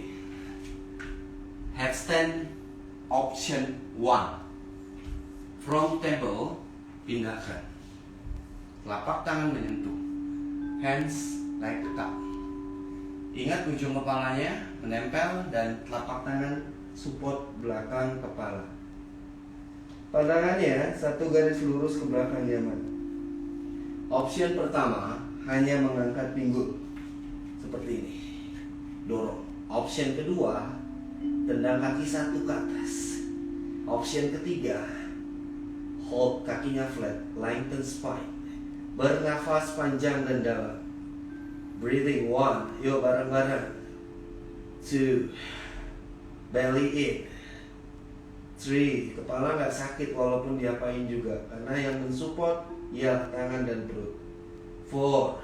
Headstand option 1. From table, pindahkan. Telapak tangan menyentuh, hands like a cup. Ingat ujung kepalanya menempel dan telapak tangan support belakang kepala. Pandangannya satu garis lurus ke belakang nyaman. Option pertama hanya mengangkat pinggul seperti ini, dorong. Option kedua, tendang kaki satu ke atas. Option ketiga, hold kakinya flat, lengthen spine. Bernafas panjang dan dalam. Breathing 1, yuk bareng-bareng. 2, belly in. 3, kepala nggak sakit walaupun diapain juga, karena yang mensupport ya tangan dan perut. 4,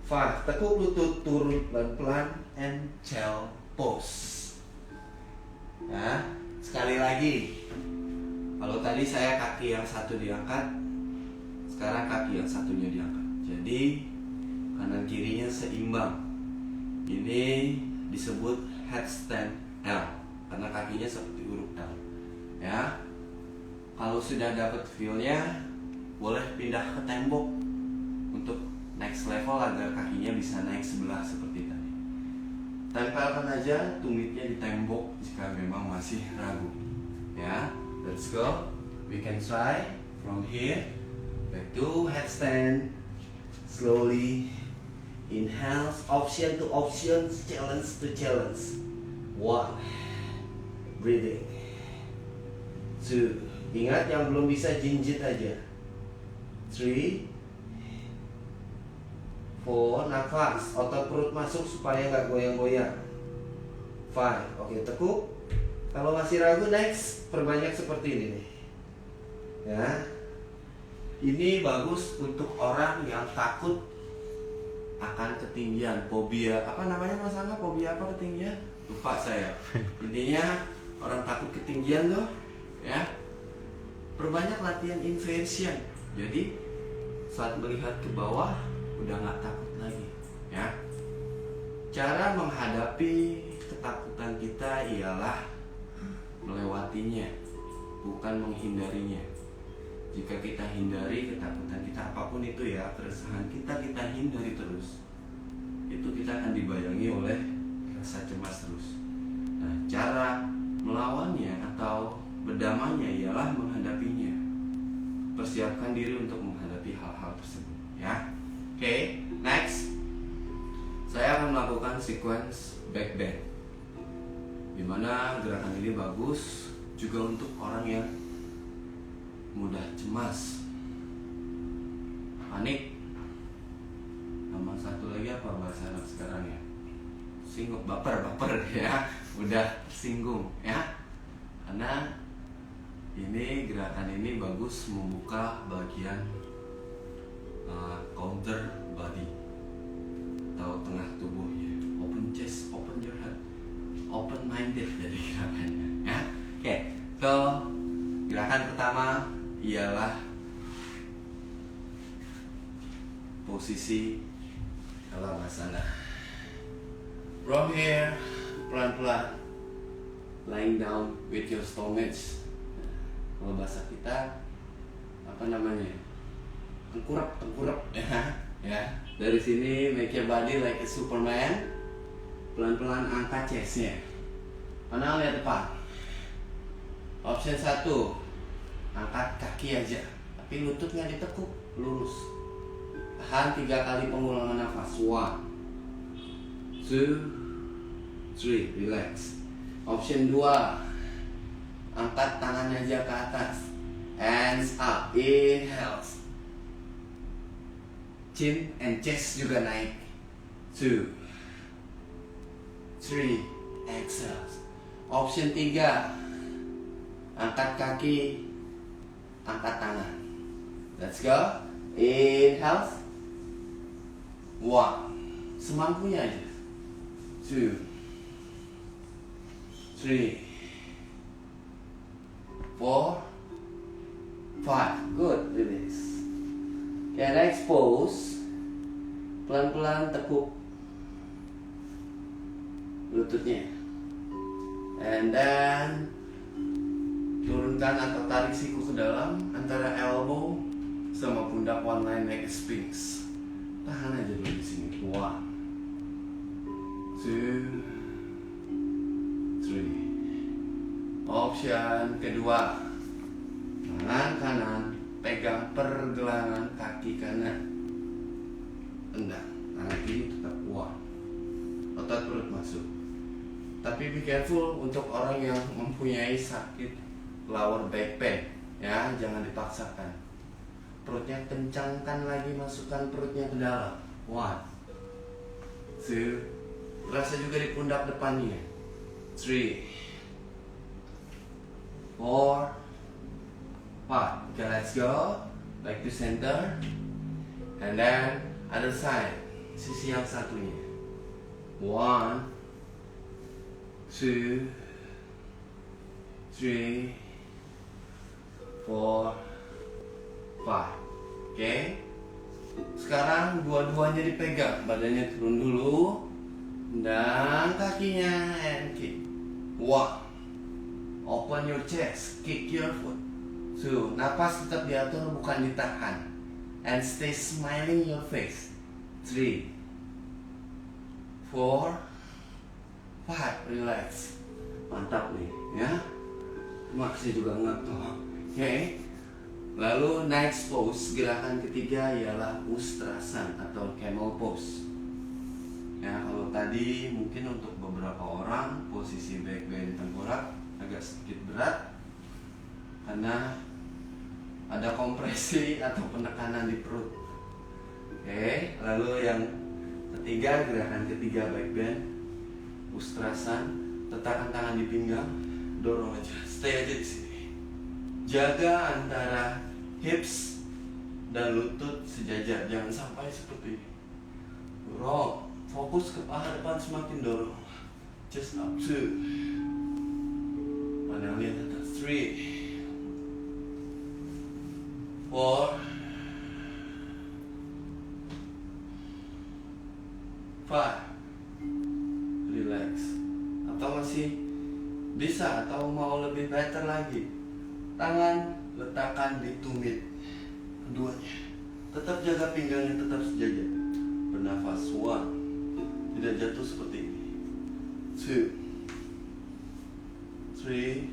5, tekuk lutut, turun pelan-pelan, and child pose. Nah, sekali lagi. Kalau tadi saya kaki yang satu diangkat, sekarang kaki yang satunya diangkat. Jadi kanan kirinya seimbang. Ini disebut headstand L karena kakinya seperti huruf L, ya. Kalau sudah dapat feel-nya, boleh pindah ke tembok untuk next level agar kakinya bisa naik sebelah seperti tadi. Tempelkan aja tumitnya di tembok jika memang masih ragu, ya. Let's go. We can try from here. Back to headstand. Slowly. Inhale, option to option, challenge to challenge. 1, breathing. 2, ingat yang belum bisa jinjit aja. 3, 4, nafas, otot perut masuk supaya nggak goyang-goyang. 5, oke, tekuk. Kalau masih ragu, next, perbanyak seperti ini nih, ya. Ini bagus untuk orang yang takut akan ketinggian, fobia. Apa namanya Mas Angga? Fobia apa ketinggian? Lupa saya. Intinya orang takut ketinggian loh, ya. Perbanyak latihan inversion. Jadi saat melihat ke bawah udah nggak takut lagi, ya. Cara menghadapi ketakutan kita ialah melewatinya, bukan menghindarinya. Jika kita hindari ketakutan kita, apapun itu ya, keresahan kita hindari terus, itu kita akan dibayangi oleh rasa cemas terus. Nah, cara melawannya atau berdamainya ialah menghadapinya. Persiapkan diri untuk menghadapi hal-hal tersebut, ya. Oke, next. Saya akan melakukan sequence back bend, dimana gerakan ini bagus juga untuk orang yang mudah cemas, panik, sama satu lagi apa bahasa anak sekarang ya, singgung, baper ya, udah tersinggung, ya. Karena ini gerakan ini bagus membuka bagian counter body atau tengah tubuhnya, open chest, open your heart, open minded jadi gerakannya, ya. Oke, so gerakan pertama ialah posisi Kalavasana. From here, pelan-pelan, lying down with your stomach. Kalau bahasa kita apa namanya? Tengkurap ya. Dari sini make your body like a Superman. Pelan-pelan angkat chestnya. Mana lihat depan. Option 1, angkat kaki aja, tapi lutut nggak ditekuk, lurus. Tahan 3 kali pengulangan nafas. 1, 2, 3, relax. Option 2, angkat tangan aja ke atas, hands up, inhale, chin and chest juga naik. 2, 3, exhale. Option 3, angkat kaki, angkat tangan. Let's go. Inhale. 1, semampunya aja. 2, 3, 4, 5. Good, release. Okay, next pose. Pelan-pelan tekuk lututnya. And then turunkan atau tarik siku ke dalam antara elbow sama pundak, one line like a sphinx. Tahan aja dulu di sini. 1, 2, 3. Option kedua, tangan kanan pegang pergelangan kaki kanan, tendang tangan kiri tetap kuat, otot perut masuk. Tapi be careful untuk orang yang mempunyai sakit lower back pain, ya, jangan dipaksakan. Perutnya kencangkan lagi, masukkan perutnya ke dalam. 1, 2, terasa juga di pundak depannya. 3, 4, 5. Okay, let's go. Back to center. And then other side, sisi yang satunya. 1, 2, 3, 4, 5. Oke. Sekarang dua-duanya dipegang, badannya turun dulu. Dan kakinya and kick. 1. Open your chest, kick your foot. 2. Napas tetap diatur, bukan ditahan. And stay smiling your face. 3, 4, 5. Relax. Mantap nih, ya. Maksudnya juga ngetok. Oke. Lalu next pose, gerakan ketiga ialah Ustrasana atau camel pose. Ya, kalau tadi mungkin untuk beberapa orang posisi back bend tengkorak agak sedikit berat karena ada kompresi atau penekanan di perut. Oke, lalu yang ketiga, gerakan ketiga back bend Ustrasana, letakkan tangan di pinggang, dorong aja, stay aja di sini. Jaga antara hips dan lutut sejajar, jangan sampai seperti ini. Dorong, fokus ke paha depan, semakin dorong. Just up. 2. Pandang lihat atas. 3, 4, 5. Relax. Atau masih bisa, atau mau lebih better lagi, tangan letakkan di tumit keduanya. Tetap jaga pinggangnya tetap sejajar. Bernafas. 1. Tidak jatuh seperti ini. 2, 3,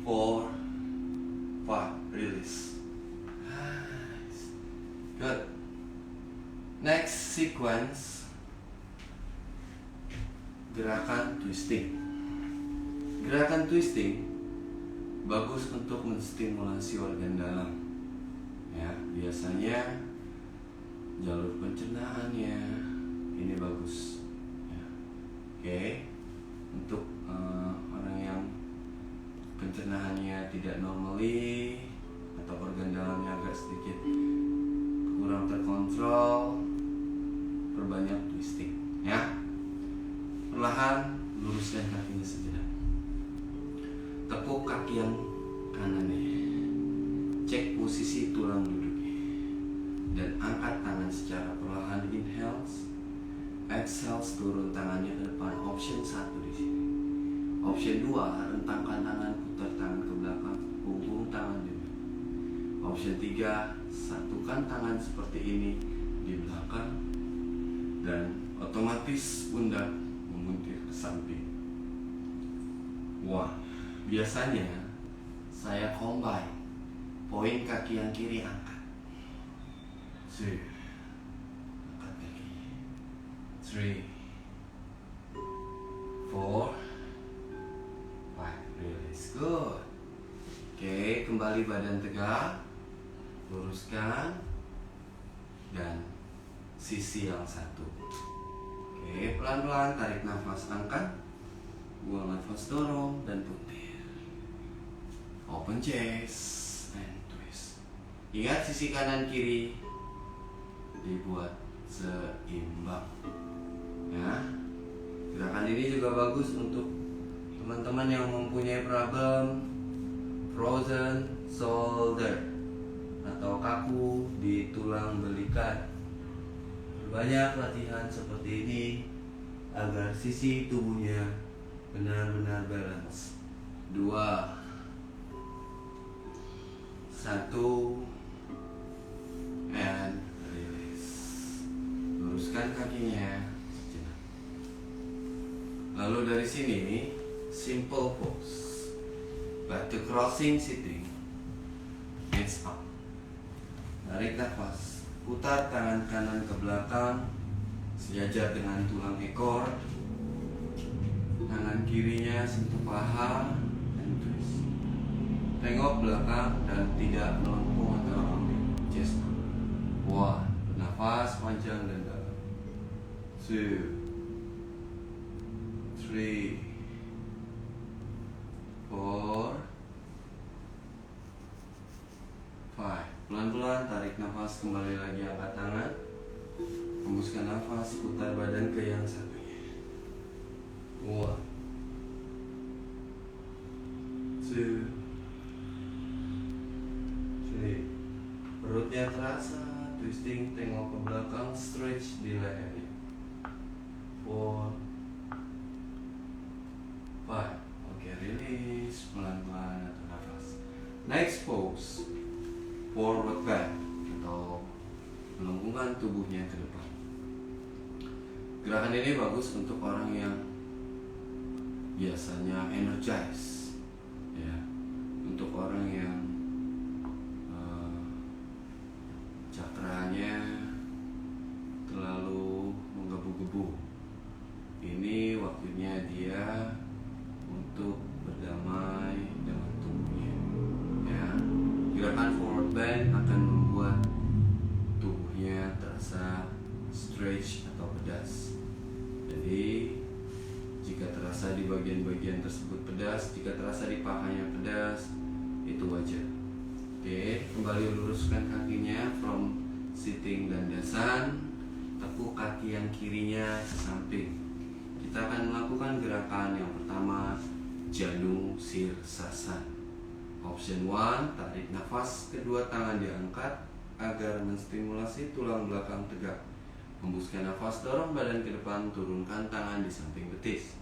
4, 5. Release. Nice. Good. Next sequence, gerakan twisting. Gerakan twisting bagus untuk menstimulasi organ dalam. Ya, biasanya jalur pencernaannya ini bagus. Ya. Oke. Untuk orang yang pencernaannya tidak normally atau organ dalamnya agak sedikit kurang terkontrol, perbanyak twisting, ya. Perlahan luruskan kakinya sejenak. Tekuk kaki yang kanan nih. Cek posisi tulang duduknya. dan angkat tangan secara perlahan. Inhales, exhales, turun tangannya ke depan. Option 1 di sini. Option 2, rentangkan tangan, putar tangan ke belakang, punggung tangan di belakang. Option 3, satukan tangan seperti ini di belakang dan otomatis pundak memuntir ke samping. Wah, biasanya saya combine. Poin kaki yang kiri angkat. 2, angkat kaki. 3, 4, 5, release. Good. Oke, kembali badan tegak, luruskan, dan sisi yang satu. Oke, pelan-pelan tarik nafas, angkat, buang nafas, dorong, dan putar. Open chest and twist. Ingat sisi kanan kiri dibuat seimbang. Ya, gerakan ini juga bagus untuk teman-teman yang mempunyai problem frozen shoulder atau kaku di tulang belikan. Banyak latihan seperti ini agar sisi tubuhnya benar-benar balance. 2, 1, and release. Luruskan kakinya sejenak. Lalu dari sini simple pose, but the crossing sitting, hands up. Tarik nafas, putar tangan kanan ke belakang sejajar dengan tulang ekor. Tangan kirinya sentuh paha dan twist. Tengok belakang dan tidak melengkung atau ambil chest. 1, nafas panjang dan dalam. 2, 3, 4, 5. Pelan-pelan tarik nafas, kembali lagi angkat tangan. Hembuskan nafas, putar badan ke yang satunya. 1, 2, 3. Perutnya terasa, twisting, tengok ke belakang, stretch di lehernya. 4, 5. Oke, release, pelan-pelan atur nafas. Next pose, forward bend atau melengkungkan tubuhnya ke depan. Gerakan ini bagus untuk orang yang biasanya energize, ya, untuk orang yang cakranya terlalu menggebu-gebu. Ini waktunya dia untuk berdamai dengan tubuhnya, ya. Gerakan forward bend akan membuat tubuhnya terasa stretch atau pedas. Jadi jika terasa di bagian-bagian tersebut pedas, jika terasa di pahanya pedas, itu wajar. Oke, kembali luruskan kakinya from sitting dan dasan. Tekuk kaki yang kirinya sesamping. Kita akan melakukan gerakan yang pertama, Janu Sirsasana. Option 1, tarik nafas, kedua tangan diangkat agar menstimulasi tulang belakang tegak. Hembuskan nafas, dorong badan ke depan, turunkan tangan di samping betis.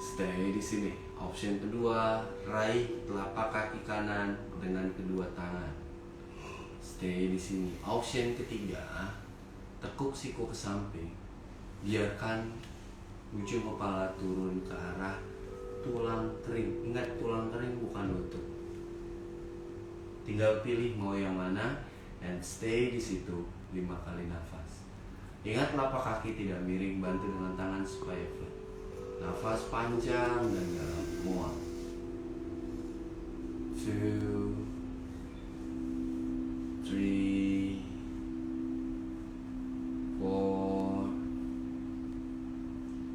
Stay di sini. Option kedua, raih telapak kaki kanan dengan kedua tangan. Stay di sini. Option ketiga, tekuk siku ke samping. Biarkan ujung kepala turun ke arah tulang kering. Ingat, tulang kering bukan lutut. Tinggal pilih mau yang mana, and stay di situ 5 kali nafas. Ingat, telapak kaki tidak miring, bantu dengan tangan supaya flat. Nafas panjang dan dalam, muat. 2, 3, 4,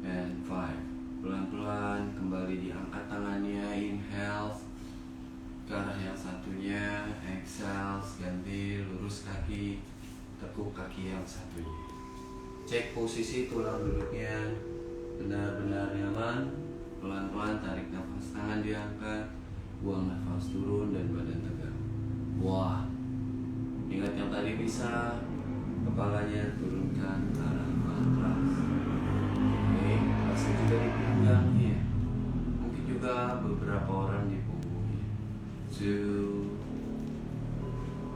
and 5. Pelan-pelan kembali diangkat tangannya. Inhale ke arah yang satunya, exhale, ganti, lurus kaki, tekuk kaki yang satunya. Cek posisi tulang duduknya benar-benar nyaman. Pelan-pelan tarik nafas, tangan diangkat, buang nafas turun dan badan tegak. Wah, Ingat yang tadi bisa kepalanya turunkan ke arah matras. Oke, rasa juga di pinggangnya. Mungkin juga beberapa orang di punggungnya. 2,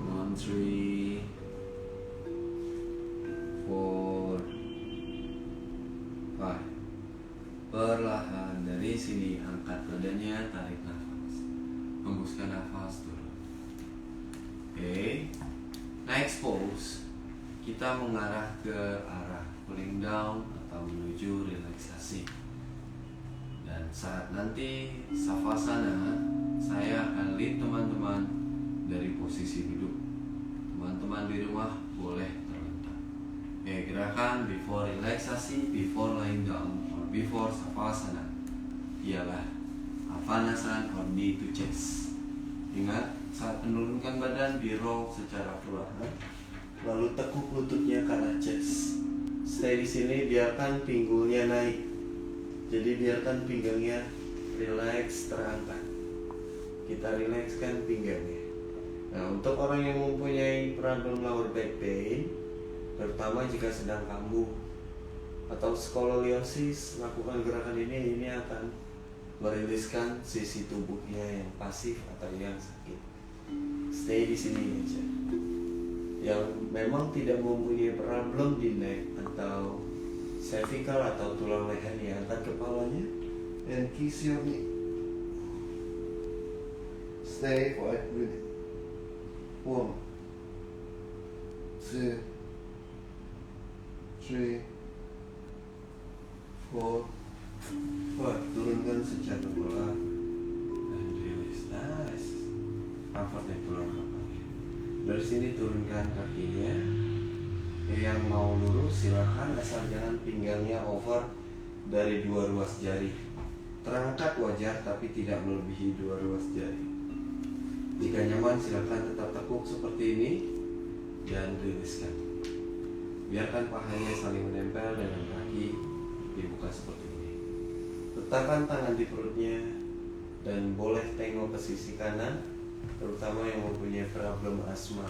1, 3, 4, 5. Perlahan dari sini angkat badannya, tarik nafas, hembuskan nafas turun. Oke, next pose kita mengarah ke arah cooling down atau menuju relaksasi. Dan saat nanti savasana, saya akan lead teman-teman dari posisi duduk. Teman-teman di rumah boleh terlentang. Oke, gerakan before relaksasi, before lying down, or before savasana ialah Avanasana or knee to chest. Ingat, saat menurunkan badan di roll secara perlahan, lalu tekuk lututnya ke arah chest. Stay di sini, biarkan pinggulnya naik. Jadi biarkan pinggangnya relax, terangkat. Kita relaxkan pinggangnya. Nah, untuk orang yang mempunyai problem lower back pain, terutama jika sedang kambuh atau skoliosis, lakukan gerakan ini akan meriliskan sisi tubuhnya yang pasif atau yang sakit. Stay di sini aja. Yang memang tidak mempunyai problem di neck atau cervical atau tulang lehernya, angkat kepalanya and kiss your knee. Stay for 8 minutes. 1, 2, 3, 4, 5. Turunkan secara perlahan dan release. Nice. Angkat naik tulang kepala. Dari sini turunkan kakinya. Yang mau lurus silakan, asal jangan pinggangnya over dari 2 ruas jari. Terangkat wajar tapi tidak melebihi 2 ruas jari. Jika nyaman silakan tetap tekuk seperti ini dan riliskan. Biarkan pahanya saling menempel dengan kaki, dibuka seperti ini. Letakkan tangan di perutnya dan boleh tengok ke sisi kanan, terutama yang mempunyai problem asma.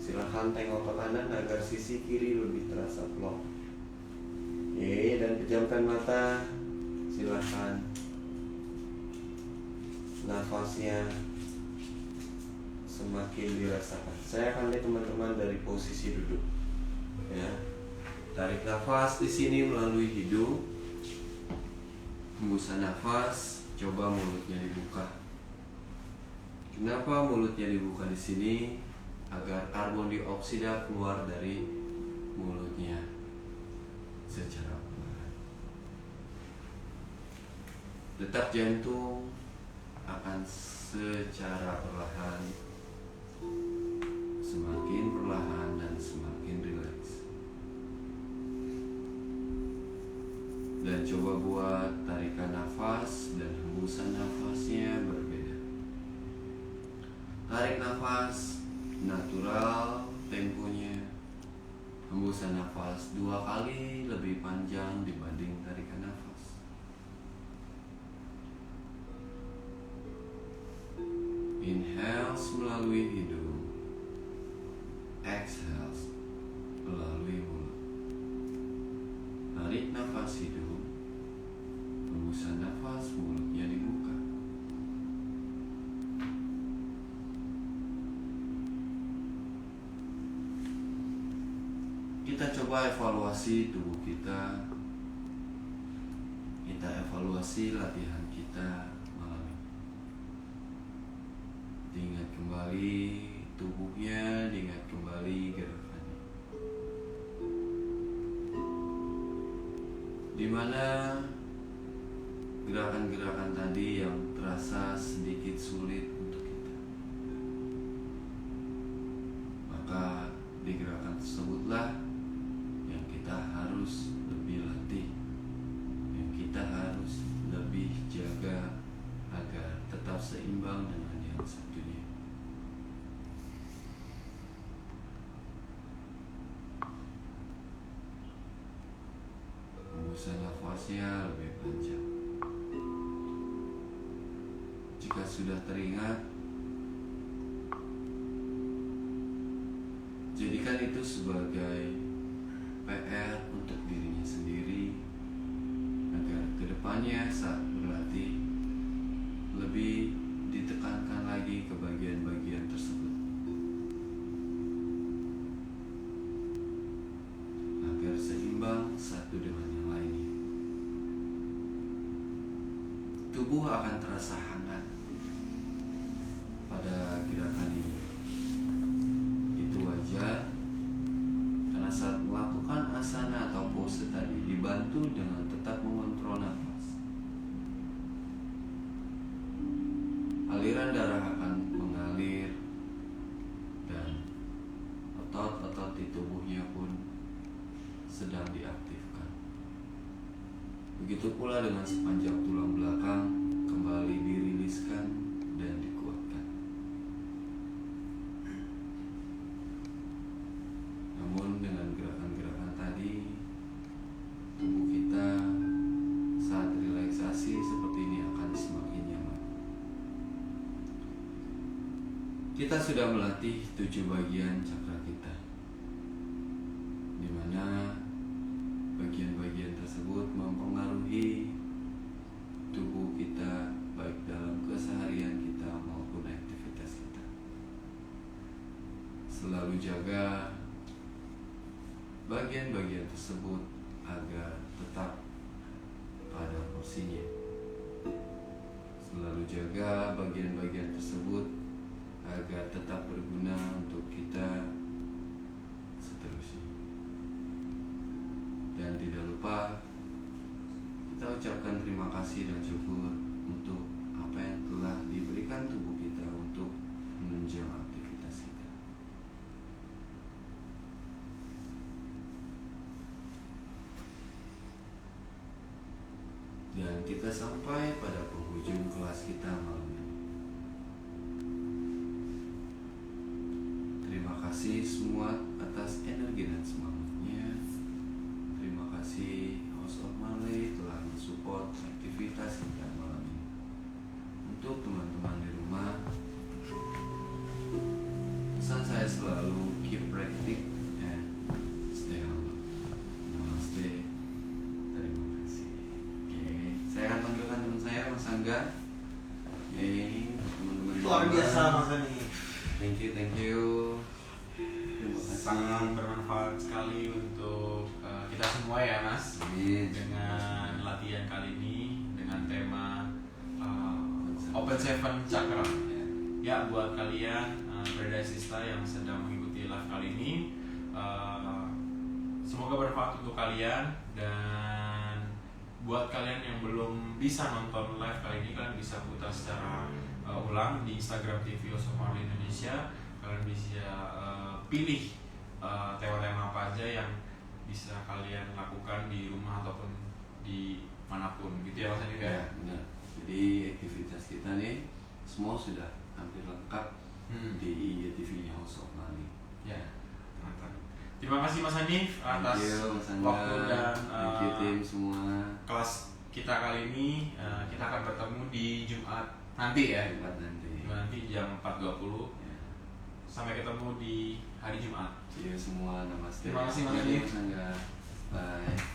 Silahkan tengok ke kanan agar sisi kiri lebih terasa plong. Oke, dan pejamkan mata. Silahkan nafasnya semakin dirasakan. Saya akan lihat teman-teman dari posisi duduk. Ya, tarik nafas di sini melalui hidung. Hembusan nafas, coba mulutnya dibuka. Kenapa mulutnya dibuka di sini? Agar karbon dioksida keluar dari mulutnya secara perlahan. Detak jantung akan secara perlahan, semakin perlahan dan semakin rileks. Dan coba buat tarikan nafas dan hembusan nafasnya berbeda. Tarik nafas natural temponya. Hembusan nafas 2 kali lebih panjang dibanding tarikan nafas. Inhales melalui hidung, exhales melalui mulut. Tarik nafas hidung, hembusan nafas mulutnya dibuka. Kita coba evaluasi tubuh kita. Kita evaluasi latihan kita malam ini. Diingat kembali tubuhnya, diingat kembali gerakannya. Dimana gerakan-gerakan tadi yang terasa sedikit sulit untuk kita, maka di gerakan tersebutlah yang kita harus lebih latih, yang kita harus lebih jaga agar tetap seimbang dengan yang satunya. Hembusan nafasnya lebih panjang. Jika sudah teringat, Jadikan itu sebagai PR untuk dirinya sendiri agar kedepannya saat berlatih lebih ditekankan lagi ke bagian-bagian tersebut agar seimbang satu dengan yang lainnya. Tubuh akan terasa hangat pada gerakan ini. Itu wajar karena saat melakukan asana atau pose tadi dibantu dengan tetap mengontrol nafas. Aliran darah akan mengalir dan otot-otot di tubuhnya pun sedang diaktifkan. Begitu pula dengan sepanjang tulang belakang kembali diriliskan dan dikuatkan. Namun dengan gerakan-gerakan tadi, tubuh kita saat relaksasi seperti ini akan semakin nyaman. Kita sudah melatih 7 bagian cakra kita, di mana bagian-bagian tersebut mempengaruhi tubuh kita baik dalam keseharian kita maupun aktivitas kita. Selalu jaga bagian-bagian tersebut agar tetap pada porsinya. Selalu jaga bagian-bagian tersebut agar tetap berguna untuk kita seterusnya. Dan tidak lupa kita ucapkan terima kasih dan syukur untuk apa yang telah diberikan tubuh kita untuk menunjang aktivitas kita. Dan kita sampai pada penghujung kelas kita malam ini. Terima kasih semua atas energi dan semangatnya. Terima kasih House of Marley telah mensupport aktivitas kita malam ini. Untuk teman-teman di rumah, pesan saya selalu keep practice and stay humble. Namaste. Terima kasih. Oke, saya akan panggilkan teman saya Mas Angga. Oke, teman-teman di Luar rumah. biasa Mas Ani. Thank you. Terima kasih. Sangat bermanfaat sekali untuk kita semua ya Mas. Amin. Dengan latihan kali ini dengan tema Open Seven Chakra. Ya, buat kalian Bredasista yang sedang mengikuti live kali ini, semoga bermanfaat untuk kalian. Dan buat kalian yang belum bisa nonton live kali ini, kalian bisa putar secara ulang di Instagram TV House of Marley Indonesia. Kalian bisa pilih tema-tema apa aja yang bisa kalian lakukan di rumah ataupun di manapun gitu ya Mas Andi ya. Ya, benar. Jadi aktivitas kita nih semua sudah hampir lengkap di IGTV-nya House of Marley. Ya, mantap. Terima kasih Mas Hanif atas Thank you, Mas Angga. waktu dan Thank you tim semua. kelas kita kali ini. Kita akan bertemu di Jumat nanti ya. Jumat nanti. Nanti jam 4.20. Ya. Sampai ketemu di hari Jumat. See you semua, namaste. Terima kasih, Mas Thank you, Hanif. Mas Angga. Bye.